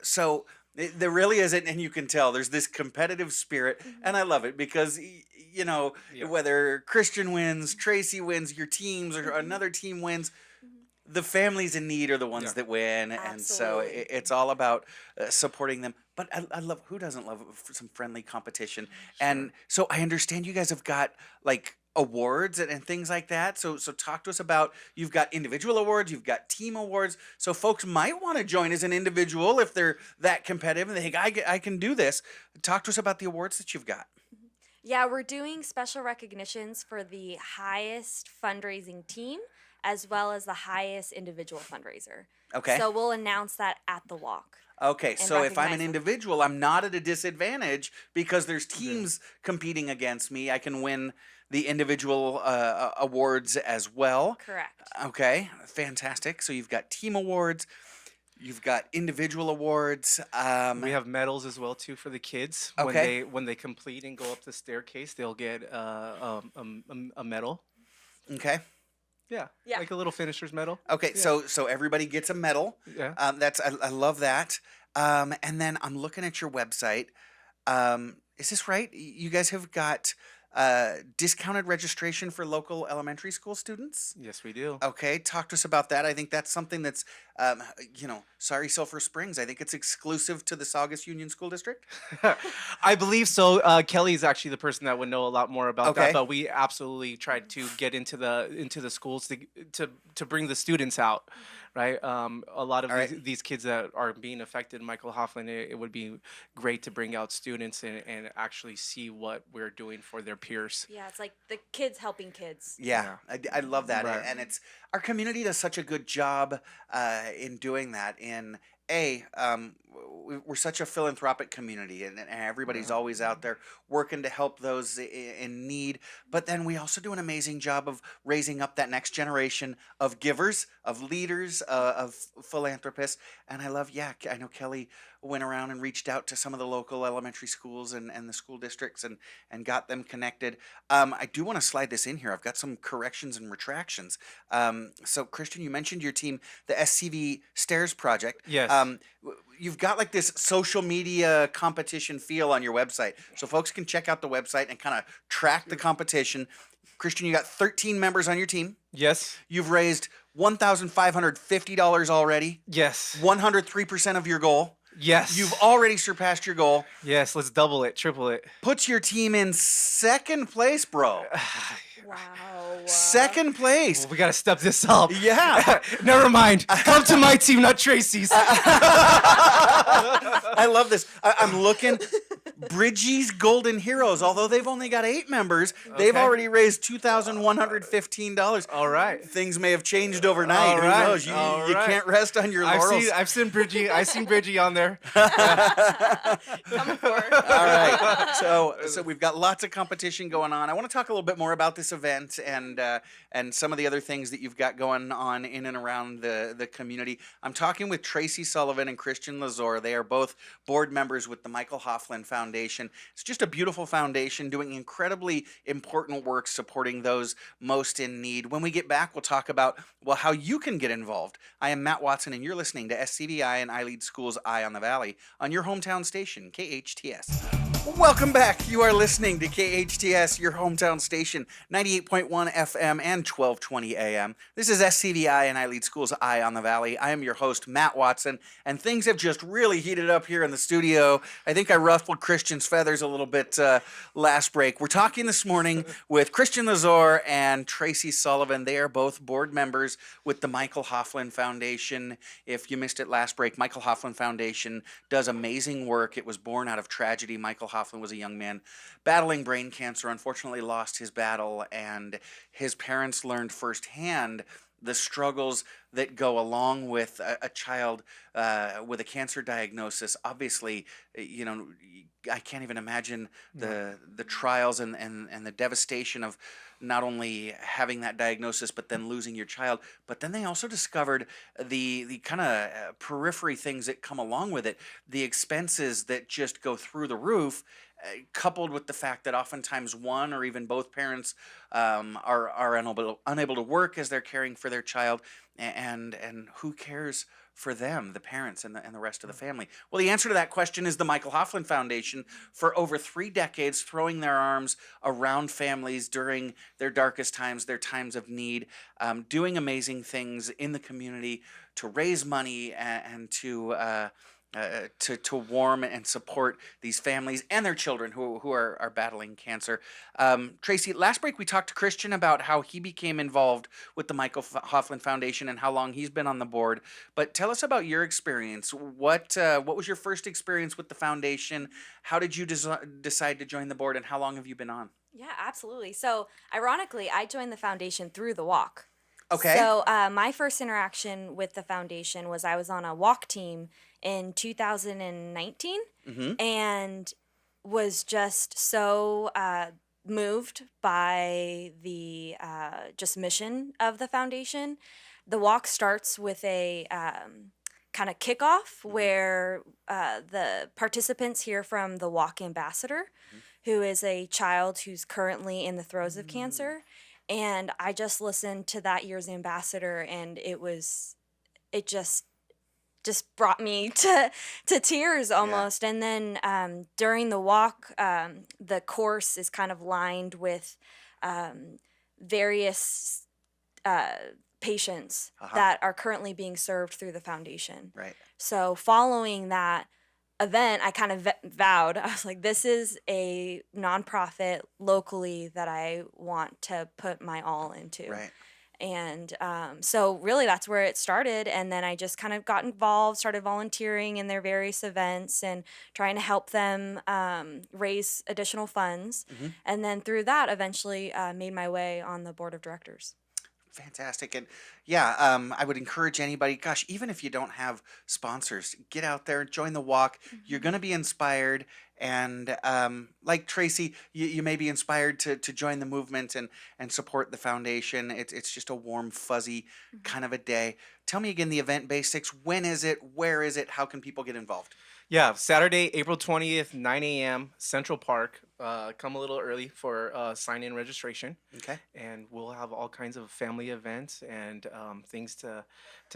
A: So there really isn't, and you can tell there's this competitive spirit, and I love it because, you know, whether Christian wins, Tracy wins, your teams, or another team wins, the families in need are the ones that win, and so it's all about supporting them. But I love, who doesn't love some friendly competition? And so I understand you guys have got like awards and things like that. So talk to us about, you've got individual awards, you've got team awards. So folks might want to join as an individual if they're that competitive and they think, I can do this. Talk to us about the awards that you've got.
B: Yeah, we're doing special recognitions for the highest fundraising team as well as the highest individual fundraiser.
A: Okay.
B: So we'll announce that at the walk.
A: Okay,
B: and
A: so if I'm
B: recognize
A: an
B: them.
A: individual, I'm not at a disadvantage because there's teams competing against me. I can win the individual awards as well.
B: Correct.
A: Okay, fantastic. So you've got team awards, you've got individual awards.
N: We have medals as well too for the kids.
A: Okay.
N: When they complete and go up the staircase, they'll get a medal.
A: Okay.
N: Yeah.
B: Yeah.
N: Like a little finisher's medal.
A: Okay,
N: Yeah.
A: so everybody gets a medal.
N: Yeah.
A: I love that. And then I'm looking at your website. Is this right? You guys have got discounted registration for local elementary school students?
N: Yes, we do.
A: Okay, talk to us about that. I think that's something that's, sorry, Sulphur Springs. I think it's exclusive to the Saugus Union School District.
N: I believe so. Kelly is actually the person that would know a lot more about
A: Okay.
N: that. But we absolutely tried to get into the schools to bring the students out, right? A lot of these kids that are being affected, Michael Hoefflin, it would be great to bring out students and actually see what we're doing for their peers.
B: Yeah, it's like the kids helping kids.
A: Yeah, I love that,
N: Right.
A: and it's, our community does such a good job in doing that. We're such a philanthropic community, and everybody's always out there working to help those in need. But then we also do an amazing job of raising up that next generation of givers, of leaders, of philanthropists. And I love, I know Kelly went around and reached out to some of the local elementary schools and the school districts and got them connected. I do want to slide this in here. I've got some corrections and retractions. So Christian, you mentioned your team, the SCV Stairs Project.
N: Yes.
A: You've got like this social media competition feel on your website. So folks can check out the website and kind of track the competition. Christian, you got 13 members on your team.
N: Yes.
A: You've raised $1,550 already.
N: Yes.
A: 103% of your goal.
N: Yes.
A: You've already surpassed your goal.
N: Yes, let's double it, triple it.
A: Puts your team in second place, bro.
B: Wow.
A: Second place.
N: Well, we got to step this up.
A: Yeah.
N: Never mind. Come to my team, not Tracy's.
A: I love this. I'm looking. Bridgie's Golden Heroes. Although they've only got 8 members, they've already raised $2,115.
N: All right.
A: Things may have changed overnight.
N: All
A: Who
N: right.
A: knows? You
N: All right.
A: can't rest on your laurels.
N: I've seen Bridgie. I've seen Bridgie on there.
B: Coming for her.
A: All right. So we've got lots of competition going on. I want to talk a little bit more about this event and some of the other things that you've got going on in and around the community. I'm talking with Tracy Sullivan and Christian Lazor. They are both board members with the Michael Hoefflin Foundation. It's just a beautiful foundation doing incredibly important work supporting those most in need. When we get back, we'll talk about, well, how you can get involved. I am Matt Watson, and you're listening to SCVI and iLead Schools Eye on the Valley on your hometown station, KHTS. Welcome back. You are listening to KHTS, your hometown station, 98.1 FM and 1220 AM. This is SCVI and iLead Schools Eye on the Valley. I am your host, Matt Watson, and things have just really heated up here in the studio. I think I ruffled Christian's feathers a little bit last break. We're talking this morning with Christian Lazor and Tracy Sullivan. They are both board members with the Michael Hoefflin Foundation. If you missed it last break, Michael Hoefflin Foundation does amazing work. It was born out of tragedy. Michael Hoefflin was a young man battling brain cancer, unfortunately lost his battle, and his parents learned firsthand the struggles that go along with a child with a cancer diagnosis. Obviously, you know, I can't even imagine the trials and the devastation of not only having that diagnosis, but then losing your child. But then they also discovered the kind of periphery things that come along with it, the expenses that just go through the roof, coupled with the fact that oftentimes one or even both parents are unable to work as they're caring for their child, and who cares for them, the parents and the rest of the family? Well, the answer to that question is the Michael Hoefflin Foundation, for over 3 decades throwing their arms around families during their darkest times, their times of need, doing amazing things in the community to raise money and to warm and support these families and their children who are battling cancer. Tracy, last break we talked to Christian about how he became involved with the Michael Hoefflin Foundation and how long he's been on the board. But tell us about your experience. What was your first experience with the foundation? How did you decide to join the board, and how long have you been on?
O: Yeah, absolutely. So, ironically, I joined the foundation through the walk.
A: Okay.
O: So, my first interaction with the foundation was I was on a walk team in 2019 and was just so moved by the just mission of the foundation. The walk starts with a kind of kickoff where the participants hear from the walk ambassador, who is a child who's currently in the throes of cancer. And I just listened to that year's ambassador, and it just brought me to tears almost. Yeah. And then during the walk, the course is kind of lined with various patients that are currently being served through the foundation.
A: Right.
O: So following that event, I kind of vowed, I was like, this is a nonprofit locally that I want to put my all into.
A: Right.
O: And so really that's where it started. And then I just kind of got involved, started volunteering in their various events and trying to help them raise additional funds. And then through that, eventually made my way on the board of directors.
A: Fantastic. And yeah, I would encourage anybody, gosh, even if you don't have sponsors, get out there, join the walk. You're going to be inspired. And like Tracy, you may be inspired to join the movement and support the foundation. It's just a warm, fuzzy kind of a day. Tell me again the event basics. When is it? Where is it? How can people get involved?
N: Yeah, Saturday, April 20th, 9 a.m., Central Park. Come a little early for sign-in registration.
A: Okay.
N: And we'll have all kinds of family events and things to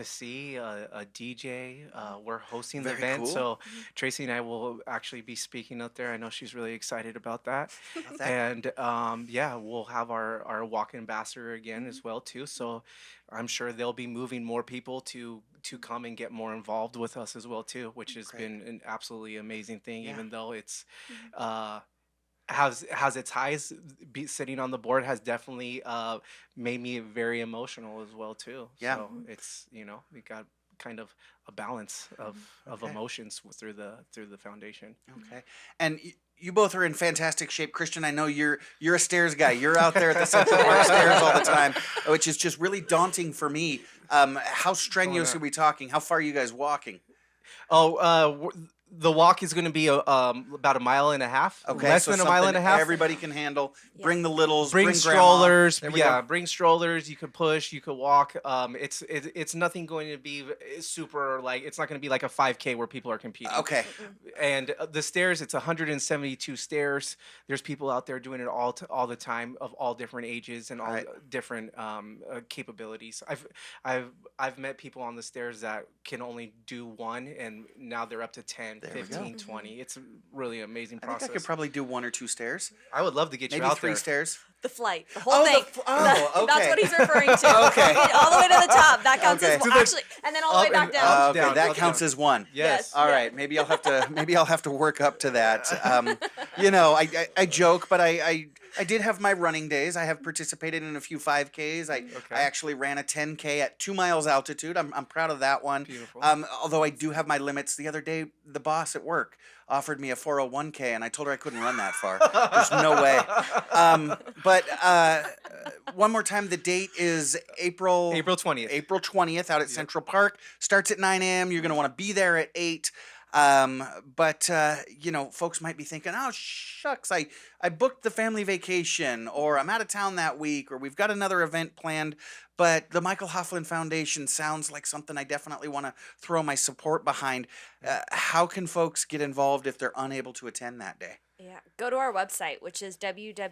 N: see. A DJ. We're hosting the
A: Very
N: event,
A: cool.
N: so Tracy and I will actually be speaking up there. I know she's really excited about that.
A: Love that.
N: And yeah, we'll have our walk ambassador again as well too. So I'm sure they'll be moving more people to come and get more involved with us as well too, which has been an absolutely amazing thing.
A: Yeah.
N: Even though it's has its highs, sitting on the board has definitely made me very emotional as well too.
A: Yeah.
N: So it's, we got kind of a balance of emotions through the foundation.
A: Okay. And you both are in fantastic shape. Christian, I know you're a stairs guy. You're out there at the Central Park stairs all the time, which is just really daunting for me. How strenuous are we talking? How far are you guys walking?
N: The walk is going to be about a mile and a half.
A: Okay,
N: less
A: so
N: than a mile and a half.
A: Everybody can handle. Bring the littles.
N: Bring
A: grandma.
N: strollers.
A: There we
N: Yeah,
A: go.
N: bring strollers. You could push. You could walk. It's nothing going to be super like. It's not going to be like a 5K where people are competing.
A: Okay.
N: And the stairs, it's 172 stairs. There's people out there doing it all the time of all different ages and all different capabilities. I've met people on the stairs that can only do one, and now they're up to 10, 15, 20. It's a really amazing process.
A: I think I could probably do 1 or 2 stairs.
N: I would love to get you out there.
A: Maybe 3 stairs.
O: The flight, the whole thing.
A: Okay.
O: That's what he's referring to.
A: Okay.
O: All the way to the top. That counts
A: Okay.
O: as one. Actually, and then all the way back down.
A: Okay, that counts as 1.
N: Yes.
A: All right. Maybe I'll have to work up to that. I joke, but I did have my running days. I have participated in a few 5Ks. I actually ran a 10K at 2 miles altitude. I'm proud of that one.
N: Beautiful.
A: Although I do have my limits. The other day, the boss at work offered me a 401K, and I told her I couldn't run that far. There's no way. But one more time, the date is April
N: 20th.
A: April 20th out at Central Park. Starts at 9 a.m. You're going to want to be there at 8. But folks might be thinking, oh, shucks, I booked the family vacation, or I'm out of town that week, or we've got another event planned. But the Michael Hoefflin Foundation sounds like something I definitely want to throw my support behind. How can folks get involved if they're unable to attend that day?
O: Yeah, go to our website, which is www.mhf.org.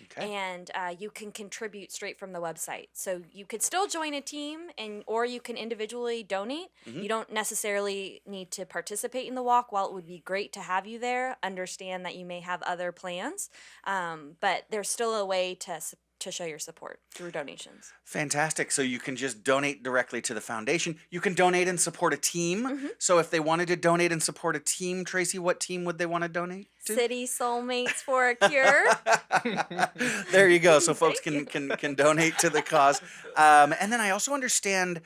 A: Okay.
O: And you can contribute straight from the website. So you could still join a team, or you can individually donate.
A: Mm-hmm.
O: You don't necessarily need to participate in the walk. While it would be great to have you there, understand that you may have other plans, but there's still a way to show your support through donations.
A: Fantastic. So you can just donate directly to the foundation. You can donate and support a team. So if they wanted to donate and support a team, Tracy, what team would they want to donate to?
O: City Soulmates for a Cure.
A: There you go. So folks can donate to the cause. And then I also understand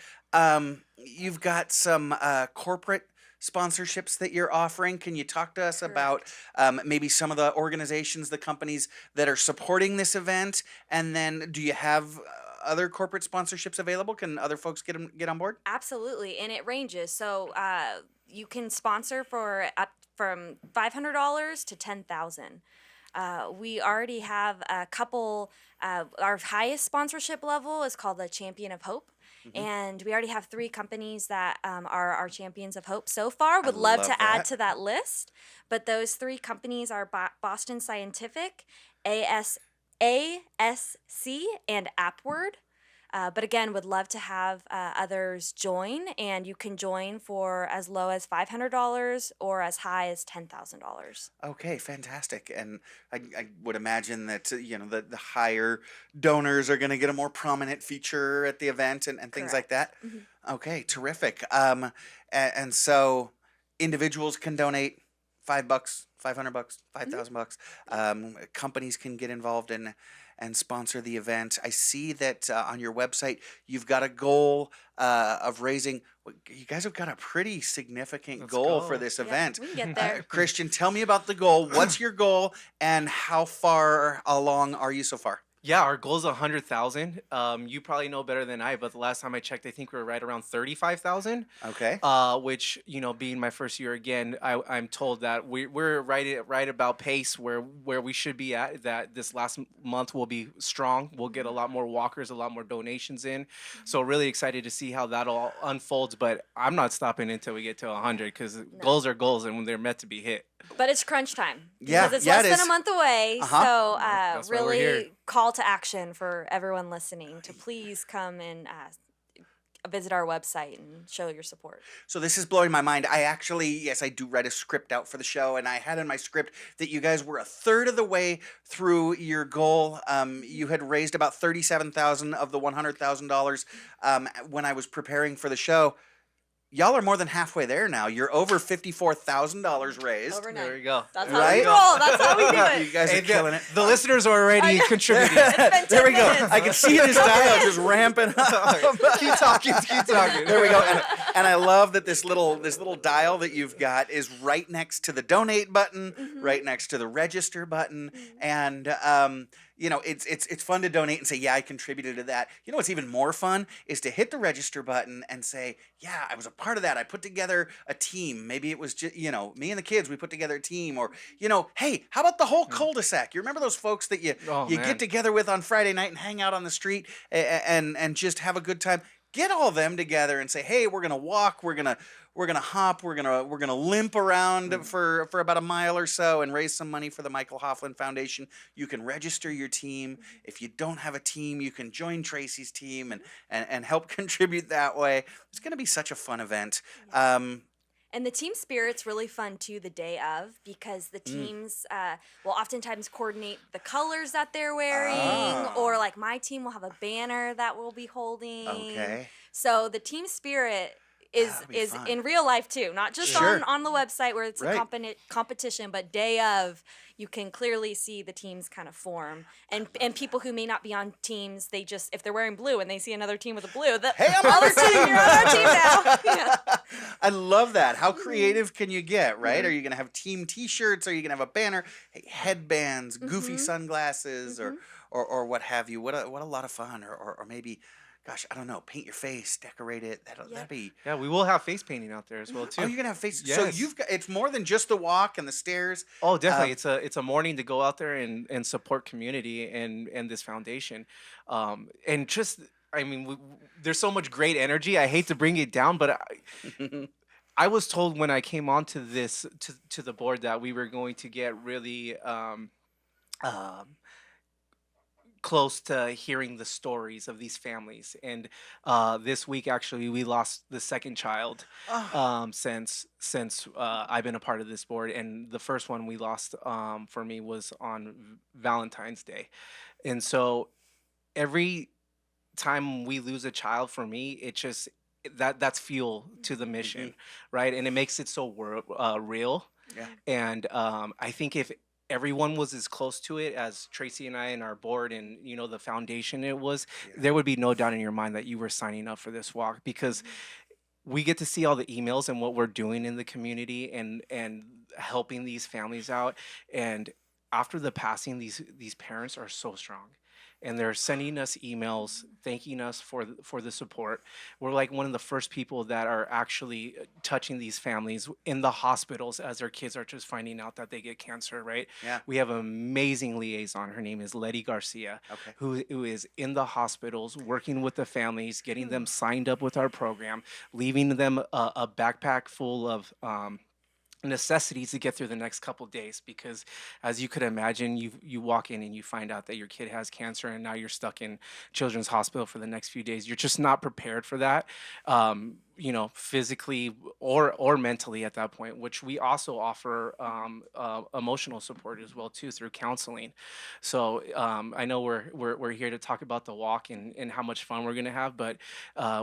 A: you've got some corporate sponsorships that you're offering. Can you talk to us about maybe some of the organizations, the companies that are supporting this event? And then do you have other corporate sponsorships available? Can other folks get on board?
O: Absolutely, and it ranges. So you can sponsor for up from $500 to $10,000. We already have a couple. Our highest sponsorship level is called the Champion of Hope. And we already have 3 companies that are our champions of hope so far. Would love to add to that list. But those 3 companies are Boston Scientific, ASC, and Appword. But again, would love to have others join. And you can join for as low as $500 or as high as $10,000.
A: Okay, fantastic. And I would imagine that the higher donors are going to get a more prominent feature at the event and things like that. Okay, terrific. And so individuals can donate $5, $500, $5,000. Companies can get involved and sponsor the event. I see that on your website you've got a goal of raising. You guys have got a pretty significant goal for this event.
O: We can get there.
A: Christian, tell me about the goal. What's your goal, and how far along are you so far?
N: Yeah, our goal is 100,000. You probably know better than I, but the last time I checked, I think we were right around 35,000.
A: Okay.
N: Which, being my first year again, I'm told that we're right about pace where we should be at. That this last month will be strong. We'll get a lot more walkers, a lot more donations in. So really excited to see how that all unfolds. But I'm not stopping until we get to 100 because goals are goals and they're meant to be hit.
O: But it's crunch time.
A: Yeah,
O: because it's
A: yeah,
O: less
A: it
O: than
A: is.
O: a month away. So
N: That's why we're here.
O: really call to action for everyone listening to please come and visit our website and show your support.
A: So this is blowing my mind. I do write a script out for the show, and I had in my script that you guys were a third of the way through your goal. You had raised about $37,000 of the $100,000 when I was preparing for the show. y'all are more than halfway there now. You're over $54,000 raised.
O: Overnight.
N: There you go.
O: That's
A: Right?
O: how we roll. That's how we do it.
A: You guys are killing it.
N: The listeners are already contributing.
A: There we go. I can see this dial just ramping up.
N: Keep talking.
A: There we go. And I love that this little dial that you've got is right next to the donate button, right next to the register button, and it's fun to donate and say, yeah, I contributed to that. You know what's even more fun is to hit the register button and say, yeah, I was a part of that. I put together a team. Maybe it was just, me and the kids, we put together a team. Or, hey, how about the whole cul-de-sac? You remember those folks that you get together with on Friday night and hang out on the street and just have a good time? Get all them together and say, hey, we're gonna walk, we're gonna hop, we're gonna limp around for about a mile or so and raise some money for the Michael Hoefflin Foundation. You can register your team. If you don't have a team, you can join Tracy's team and help contribute that way. It's gonna be such a fun event.
O: And the team spirit's really fun too the day of, because the teams will oftentimes coordinate the colors that they're wearing, or like my team will have a banner that we'll be holding.
A: Okay.
O: So the team spirit is
A: fun.
O: in real life too, not just
A: Sure.
O: on the website where it's
A: Right.
O: a competition, but day of you can clearly see the teams kind of form, and people who may not be on teams, they just, if they're wearing blue and they see another team with a blue,
A: Hey, I'm on
O: other team, you're on our team now. Yeah.
A: I love that. How creative can you get, right? Are you going to have team T-shirts? Are you going to have a banner? Hey, headbands, goofy sunglasses, or what have you? What a lot of fun. Or maybe, gosh, I don't know, paint your face, decorate it. That'd be.
N: Yeah, we will have face painting out there as well too.
A: Oh, you're gonna have face.
N: Yes.
A: So you've got. It's more than just the walk and the stairs.
N: Oh, definitely. It's a morning to go out there and support community and this foundation, and just there's so much great energy. I hate to bring it down, but I was told when I came onto this to the board that we were going to get really close to hearing the stories of these families. And this week, actually, we lost the second child since I've been a part of this board. And the first one we lost for me was on Valentine's Day. And so every time we lose a child, for me, it just that's fuel to the mission, right? And it makes it so real.
A: Yeah.
N: And I think if everyone was as close to it as Tracy and I and our board and the foundation there would be no doubt in your mind that you were signing up for this walk, because we get to see all the emails and what we're doing in the community and helping these families out. And after the passing, these parents are so strong. And they're sending us emails thanking us for the support. We're like one of the first people that are actually touching these families in the hospitals as their kids are just finding out that they get cancer, right?
A: Yeah.
N: We have an amazing liaison. Her name is Letty Garcia, who is in the hospitals working with the families, getting them signed up with our program, leaving them a backpack full of necessities to get through the next couple days, because as you could imagine, you walk in and you find out that your kid has cancer and now you're stuck in Children's Hospital for the next few days. You're just not prepared for that, physically or mentally at that point, which we also offer emotional support as well too through counseling. So I know we're here to talk about the walk and how much fun we're going to have, but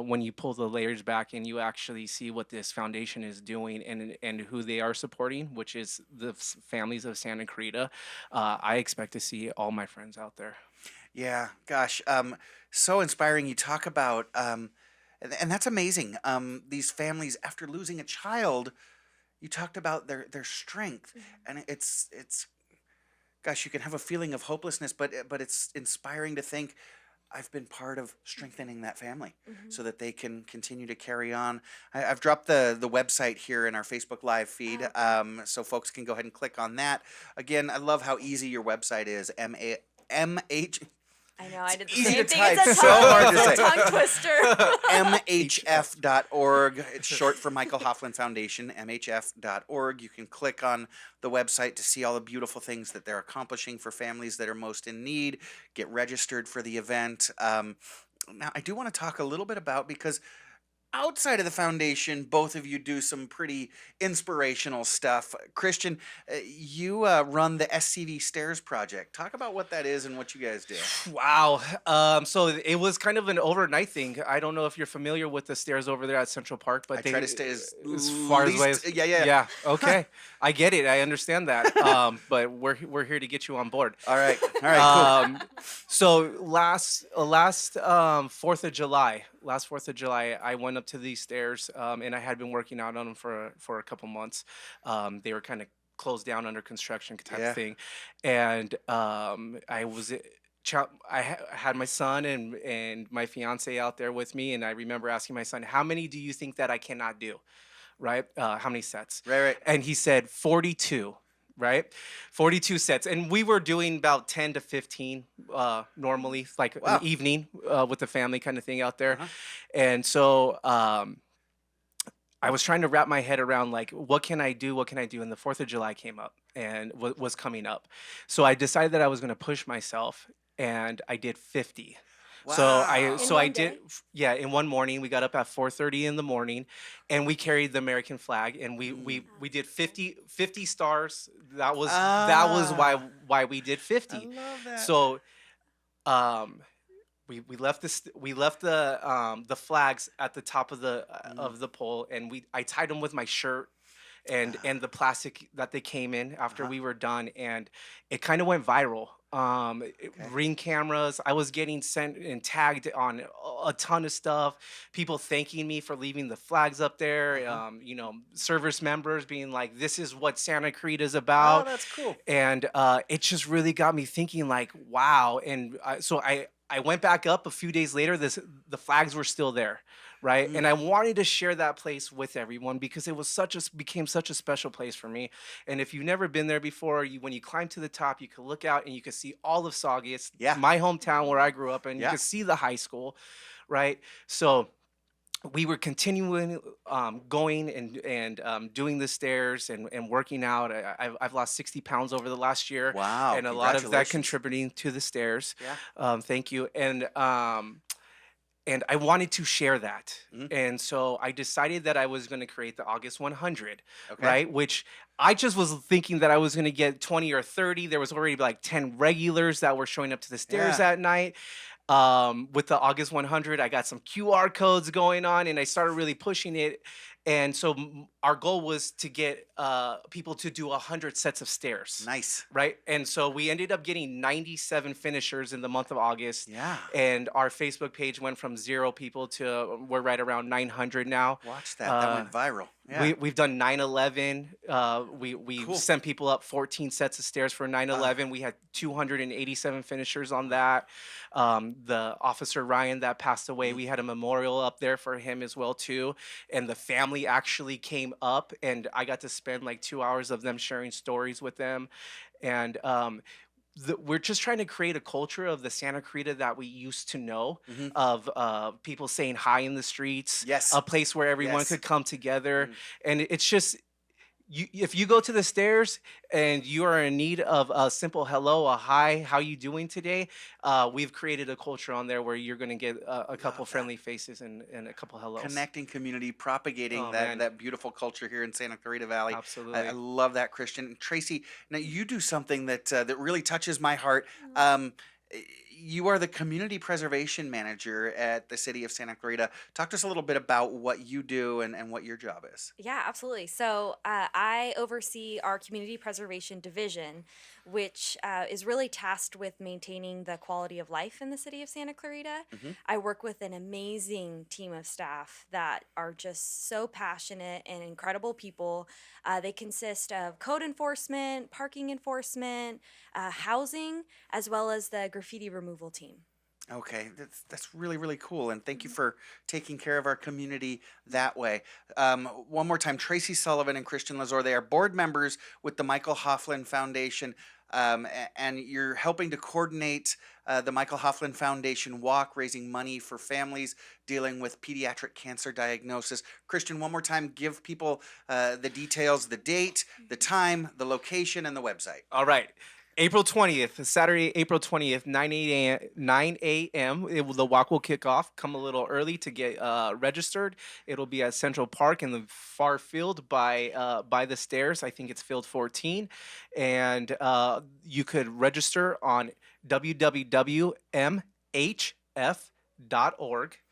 N: when you pull the layers back and you actually see what this foundation is doing and who they are supporting, which is the families of Santa Clarita, I expect to see all my friends out there.
A: Yeah, gosh, so inspiring. You talk about, and that's amazing. These families, after losing a child, you talked about their strength, and it's, gosh, you can have a feeling of hopelessness, but it's inspiring to think, I've been part of strengthening that family so that they can continue to carry on. I've dropped the website here in our Facebook Live feed, so folks can go ahead and click on that. Again, I love how easy your website is.
O: I know, I did the
A: easy
O: same
A: to
O: thing.
A: type,
O: It's
A: so hard to
O: it's
A: say.
O: a tongue twister.
A: MHF.org. It's short for Michael Hoefflin Foundation, MHF.org. You can click on the website to see all the beautiful things that they're accomplishing for families that are most in need. Get registered for the event. Now, I do want to talk a little bit about, because outside of the foundation, both of you do some pretty inspirational stuff. Christian, you run the SCV Stairs Project. Talk about what that is and what you guys do.
N: Wow. So it was kind of an overnight thing. I don't know if you're familiar with the stairs over there at Central Park, but
A: I try to stay as
N: far
A: least,
N: away as
A: yeah.
N: Okay, I get it. I understand that. But we're here to get you on board.
A: All right, cool.
N: So last 4th of July, I went up to these stairs, and I had been working out on them for a couple months. They were kind of closed down under construction type of thing, and I had my son and my fiance out there with me, and I remember asking my son, "How many do you think that I cannot do?" Right? How many sets?
A: Right.
N: And he said 42. Right, 42 sets, and we were doing about 10 to 15 normally, like an evening with the family kind of thing out there, and so I was trying to wrap my head around like what can I do, and the 4th of July came up and was coming up, so I decided that I was going to push myself, and I did 50.
A: Wow.
N: I did in one morning. We got up at 4:30 in the morning, and we carried the American flag, and we did 50 stars. That was why we did 50.
A: I love that.
N: So we left the flags at the top of the pole, and I tied them with my shirt and the plastic that they came in after we were done, and it kind of went viral. Ring cameras. I was getting sent and tagged on a ton of stuff. People thanking me for leaving the flags up there. Service members being like, "This is what Santa Clarita is about."
A: Oh, that's cool.
N: And it just really got me thinking, like, wow. And so I went back up a few days later. The flags were still there. Right. And I wanted to share that place with everyone because it was became such a special place for me. And if you've never been there before, when you climb to the top, you can look out and you can see all of Saugus, my hometown where I grew up, and you can see the high school. Right. So we were continuing going and doing the stairs and working out. I've lost 60 pounds over the last year.
A: Wow.
N: And a lot of that contributing to the stairs.
A: Yeah.
N: Thank you. And I wanted to share that. And so I decided that I was going to create the August 100, right? Which I just was thinking that I was going to get 20 or 30. There was already like 10 regulars that were showing up to the stairs that night. With the August 100, I got some QR codes going on, and I started really pushing it. And so our goal was to get people to do 100 sets of stairs.
A: Nice.
N: Right? And so we ended up getting 97 finishers in the month of August.
A: Yeah.
N: And our Facebook page went from 0 people to we're right around 900 now.
A: Watch that. That went viral. Yeah.
N: We've done 9/11. We
A: Cool.
N: sent people up 14 sets of stairs for 9/11. We had 287 finishers on that. The officer Ryan that passed away, we had a memorial up there for him as well too. And the family actually came up, and I got to spend like 2 hours of them sharing stories with them. And we're just trying to create a culture of the Santa Clarita that we used to know, of people saying hi in the streets, a place where everyone could come together. And it's just, if you go to the stairs and you are in need of a simple hello, a hi, how you doing today, we've created a culture on there where you're going to get a couple friendly faces and a couple hellos.
A: Connecting community, propagating that beautiful culture here in Santa Clarita Valley.
N: Absolutely.
A: I love that, Christian. Tracy, now you do something that really touches my heart. You are the community preservation manager at the city of Santa Clarita. Talk to us a little bit about what you do and what your job is.
O: Yeah, absolutely. So I oversee our community preservation division, which is really tasked with maintaining the quality of life in the city of Santa Clarita. I work with an amazing team of staff that are just so passionate and incredible people. They consist of code enforcement, parking enforcement, housing, as well as the graffiti removal team.
A: Okay, that's really, really cool. And thank you for taking care of our community that way. One more time, Tracy Sullivan and Christian Lazor, they are board members with the Michael Hoefflin Foundation. And you're helping to coordinate the Michael Hoefflin Foundation walk, raising money for families dealing with pediatric cancer diagnosis. Christian, one more time, give people the details, the date, the time, the location, and the website.
N: All right. April 20th, Saturday, April 20th, 9 a.m. The walk will kick off. Come a little early to get registered. It'll be at Central Park in the far field by the stairs. I think it's field 14. And you could register on www.mhf.org.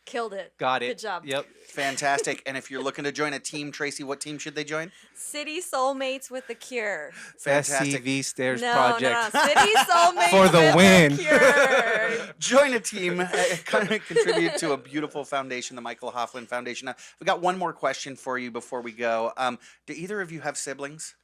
O: Killed it.
N: Got it.
O: Good job.
N: Yep.
A: Fantastic. And if you're looking to join a team, Tracy, what team should they join?
O: City Soulmates with the Cure.
A: Fantastic.
N: SCV Stairs
O: No,
N: Project.
O: no. City Soulmates
N: For the
O: with
N: win.
O: The Cure.
A: Join a team, contribute to a beautiful foundation, the Michael Hoefflin Foundation. We've got one more question for you before we go. Do either of you have siblings?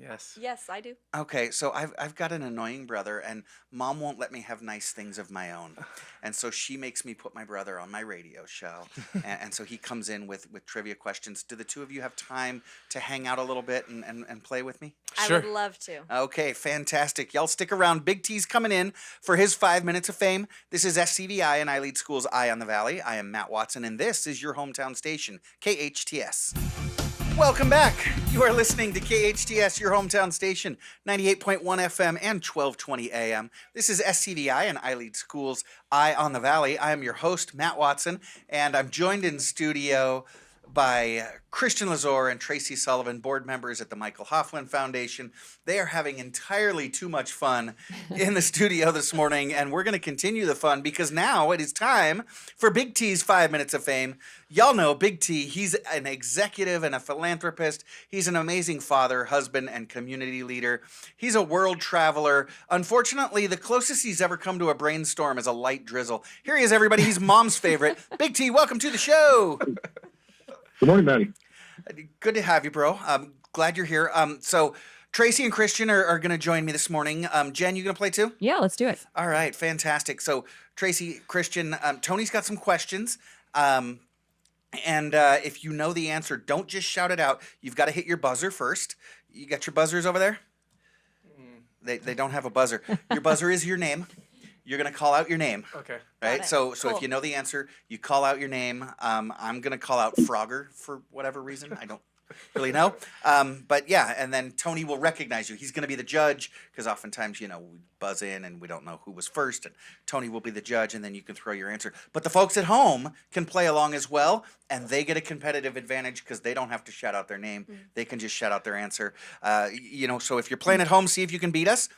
N: Yes.
O: Yes, I do.
A: Okay, so I've got an annoying brother, and Mom won't let me have nice things of my own, and so she makes me put my brother on my radio show, and so he comes in with trivia questions. Do the two of you have time to hang out a little bit and play with me?
O: Sure. I would love to.
A: Okay, fantastic. Y'all stick around. Big T's coming in for his 5 minutes of fame. This is SCVI and I Lead Schools Eye on the Valley. I am Matt Watson, and this is your hometown station, KHTS. Welcome back. You are listening to KHTS, your hometown station, 98.1 FM and 1220 AM. This is SCVI and I Lead Schools Eye on the Valley. I am your host, Matt Watson, and I'm joined in studio by Christian Lazor and Tracy Sullivan, board members at the Michael Hoefflin Foundation. They are having entirely too much fun in the studio this morning, and we're going to continue the fun because now it is time for Big T's 5 minutes of fame. Y'all know Big T. He's an executive and a philanthropist. He's an amazing father, husband, and community leader. He's a world traveler. Unfortunately, the closest he's ever come to a brainstorm is a light drizzle. Here he is, everybody. He's Mom's favorite. Big T, welcome to the show.
P: Good morning, Maddie.
A: Good to have you, bro. I'm glad you're here. So Tracy and Christian are going to join me this morning. Jen, you going to play too?
F: Yeah, let's do it.
A: All right, fantastic. So Tracy, Christian, Tony's got some questions. And if you know the answer, don't just shout it out. You've got to hit your buzzer first. You got your buzzers over there? They don't have a buzzer. Your buzzer is your name. You're going to call out your name.
N: Okay.
A: Right? So
O: Cool.
A: if you know the answer, you call out your name. I'm going to call out Frogger for whatever reason. I don't really know. But yeah, and then Tony will recognize you. He's going to be the judge because oftentimes, we buzz in and we don't know who was first. And Tony will be the judge, and then you can throw your answer. But the folks at home can play along as well, and they get a competitive advantage because they don't have to shout out their name. They can just shout out their answer. So if you're playing at home, see if you can beat us.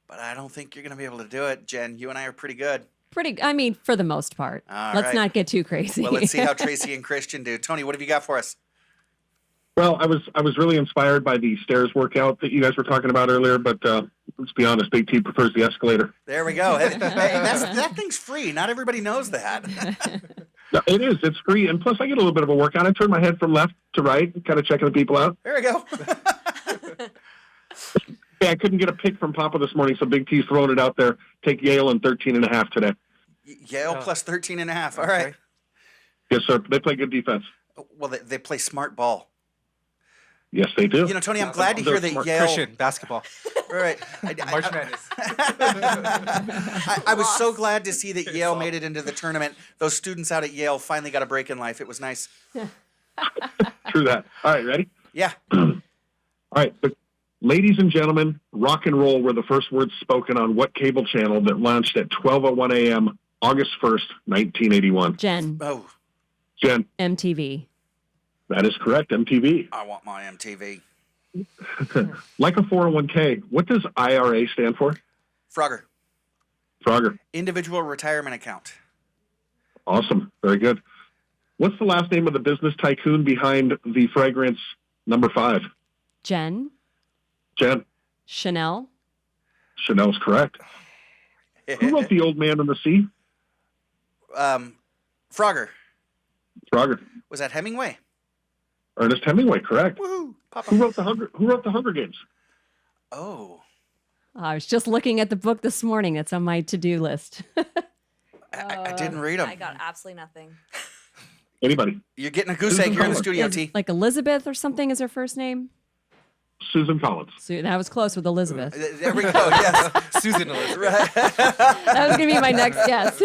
A: But I don't think you're going to be able to do it, Jen. You and I are pretty good.
F: For the most part.
A: All
F: Let's
A: right.
F: not get too crazy.
A: Well, let's see how Tracy and Christian do. Tony, what have you got for us?
P: Well, I was really inspired by the stairs workout that you guys were talking about earlier, but let's be honest, Big T prefers the escalator.
A: There we go. Hey, that thing's free. Not everybody knows that.
P: No, it is. It's free, and plus I get a little bit of a workout. I turn my head from left to right, kind of checking the people out.
A: There we go.
P: Hey, I couldn't get a pick from Papa this morning, so Big T's throwing it out there. Take Yale and 13.5 today.
A: Yale plus 13.5. All right.
P: Yes, sir. They play good defense.
A: Well, they play smart ball.
P: Yes, they do.
A: Tony, I'm glad to hear that Yale.
N: Christian, basketball.
A: Right.
N: March Madness.
A: I was so glad to see that Yale made it into the tournament. Those students out at Yale finally got a break in life. It was nice.
P: True that. All right, ready?
A: Yeah.
P: All right. But ladies and gentlemen, rock and roll were the first words spoken on what cable channel that launched at 12:01 a.m. August 1st, 1981?
F: Jen.
A: Oh.
P: Jen.
F: MTV.
P: That is correct, MTV.
A: I want my MTV.
P: Like a 401k, what does IRA stand for?
A: Frogger.
P: Frogger.
A: Individual retirement account.
P: Awesome. Very good. What's the last name of the business tycoon behind the fragrance number 5?
F: Jen.
P: Jen.
F: Chanel.
P: Chanel's correct. Who wrote The Old Man and the Sea?
A: Frogger.
P: Frogger.
A: Was that Hemingway?
P: Ernest Hemingway, correct.
A: Woohoo. Papa.
P: Who wrote the Hunger Games?
A: Oh.
F: I was just looking at the book this morning. It's on my to-do list.
A: I didn't read them.
O: I got absolutely nothing.
P: Anybody?
A: You're getting a goose egg here in the studio, T.
F: Like Elizabeth or something is her first name?
P: Susan Collins.
F: That was close with Elizabeth.
A: There we go. Yes.
N: Susan Elizabeth.
A: Right.
F: That was going to be my next guess.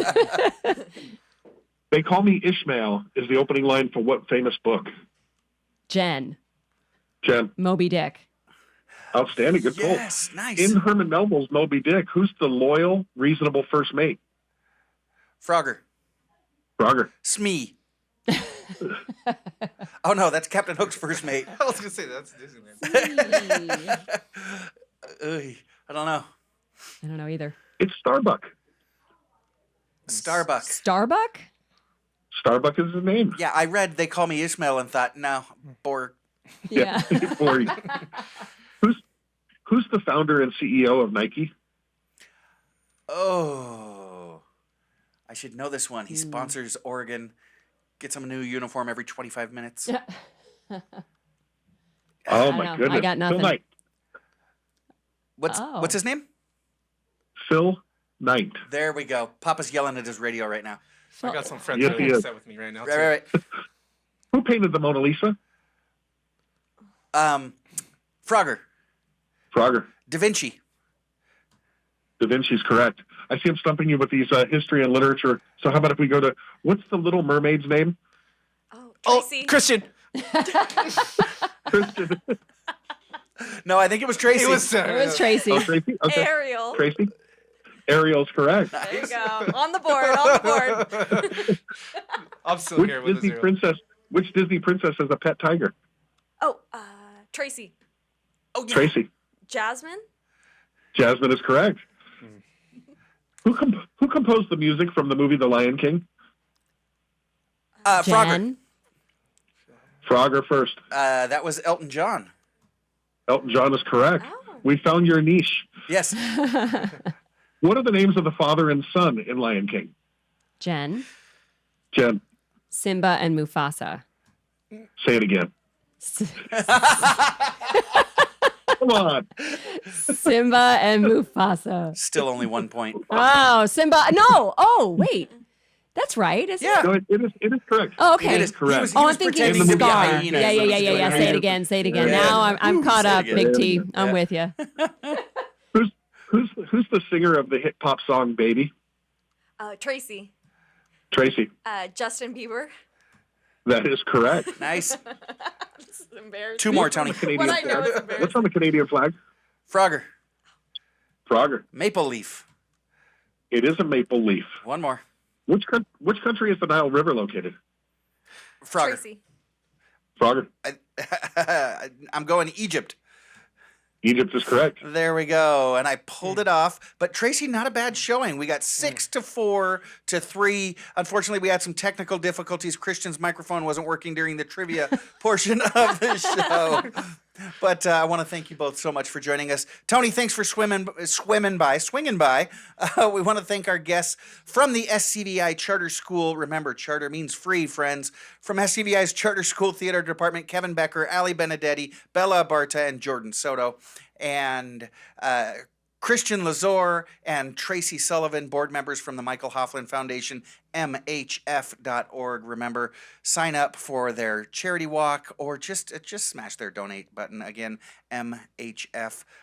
P: They Call Me Ishmael is the opening line for what famous book?
F: Jen.
P: Jen.
F: Moby Dick.
P: Outstanding. Good pull.
A: Yes, nice.
P: In Herman Melville's Moby Dick, who's the loyal, reasonable first mate?
A: Frogger.
P: Frogger.
A: Smee. Oh, no, that's Captain Hook's first mate.
N: I was going to say, that's Disneyland.
A: I don't know.
F: I don't know either.
P: It's Starbuck.
A: Starbuck.
F: Starbuck?
P: Starbuck is his name.
A: Yeah, I read They Call Me Ishmael and thought, no, bored.
F: Yeah.
P: Boring. Who's the founder and CEO of Nike?
A: Oh, I should know this one. He sponsors Oregon, gets him a new uniform every 25 minutes.
P: Oh, my goodness.
F: I got nothing.
P: Phil Knight.
A: What's his name?
P: Phil Knight.
A: There we go. Papa's yelling at his radio right now.
N: I got some friends
P: Yes,
N: that
P: he
N: are
P: is.
N: upset with me right now.
A: Right.
P: Who painted the Mona Lisa?
A: Frogger.
P: Frogger.
A: Da Vinci.
P: Da Vinci's correct. I see him stumping you with these history and literature. So how about if we go to, what's the Little Mermaid's name?
O: Tracy.
N: Christian.
P: Christian.
A: No, I think it was Tracy.
F: It was Tracy.
P: Oh, Tracy? Okay.
O: Ariel.
P: Tracy? Ariel's correct.
O: There you go. On the board.
N: I'm still here with
P: Disney princess? Which Disney princess has a pet tiger?
O: Oh, Tracy.
A: Oh, yeah.
P: Tracy.
O: Jasmine.
P: Jasmine is correct. Who composed the music from the movie The Lion King?
A: Frogger.
P: Frogger first.
A: That was Elton John.
P: Elton John is correct.
O: Oh.
P: We found your niche.
A: Yes.
P: What are the names of the father and son in Lion King?
F: Jen.
P: Jen,
F: Simba and Mufasa.
P: say it again. Come on.
F: Simba and Mufasa.
A: Still only 1 point.
F: Oh, Simba. No. Oh, wait. That's right. Isn't it?
P: No, it is correct.
F: Oh, okay.
P: It is correct.
F: Oh, I'm thinking
A: pretending to be a
F: Scar.
A: hyena
F: Yeah.
A: is what he's doing,
F: Say
A: right?
F: it again. Say it again.
A: Yeah.
F: Now I'm caught
A: Say it
F: up,
A: again.
F: Big T. I'm
A: Yeah.
F: with you.
P: Who's the singer of the hit pop song Baby?
O: Tracy.
P: Tracy.
O: Justin Bieber.
P: That is correct.
A: Nice.
O: This is embarrassing.
A: 2 more, Tony.
O: What I know is embarrassing.
P: What's on the Canadian flag?
A: Frogger.
P: Frogger.
A: Maple leaf.
P: It is a maple leaf.
A: 1 more.
P: Which country is the Nile River located?
A: Frogger.
O: Tracy.
P: Frogger.
A: I'm going Egypt.
P: Egypt is correct.
A: There we go. And I pulled it off. But Tracy, not a bad showing. We got 6-4 to 3. Unfortunately, we had some technical difficulties. Christian's microphone wasn't working during the trivia portion of the show. But I want to thank you both so much for joining us. Tony, thanks for swinging by. We want to thank our guests from the SCVI Charter School. Remember, charter means free, friends. From SCVI's Charter School Theater Department, Kevin Becker, Ali Benedetti, Bella Barta, and Jordan Soto. And Christian Lazor and Tracy Sullivan, board members from the Michael Hoefflin Foundation, MHF.org. Remember, sign up for their charity walk or just smash their donate button. Again, MHF.org.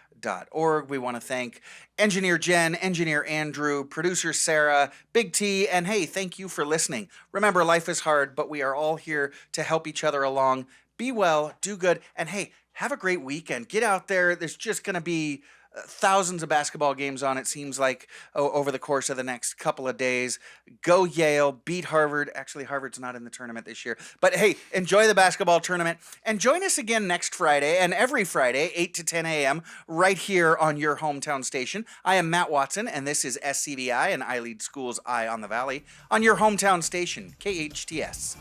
A: We want to thank Engineer Jen, Engineer Andrew, Producer Sarah, Big T, and hey, thank you for listening. Remember, life is hard, but we are all here to help each other along. Be well, do good, and hey, have a great weekend. Get out there. There's just going to be thousands of basketball games on, it seems like, over the course of the next couple of days. Go Yale, beat Harvard. Actually, Harvard's not in the tournament this year. But hey, enjoy the basketball tournament. And join us again next Friday and every Friday, 8 to 10 a.m., right here on your hometown station. I am Matt Watson, and this is SCVI, and I lead Schools Eye on the Valley, on your hometown station, KHTS.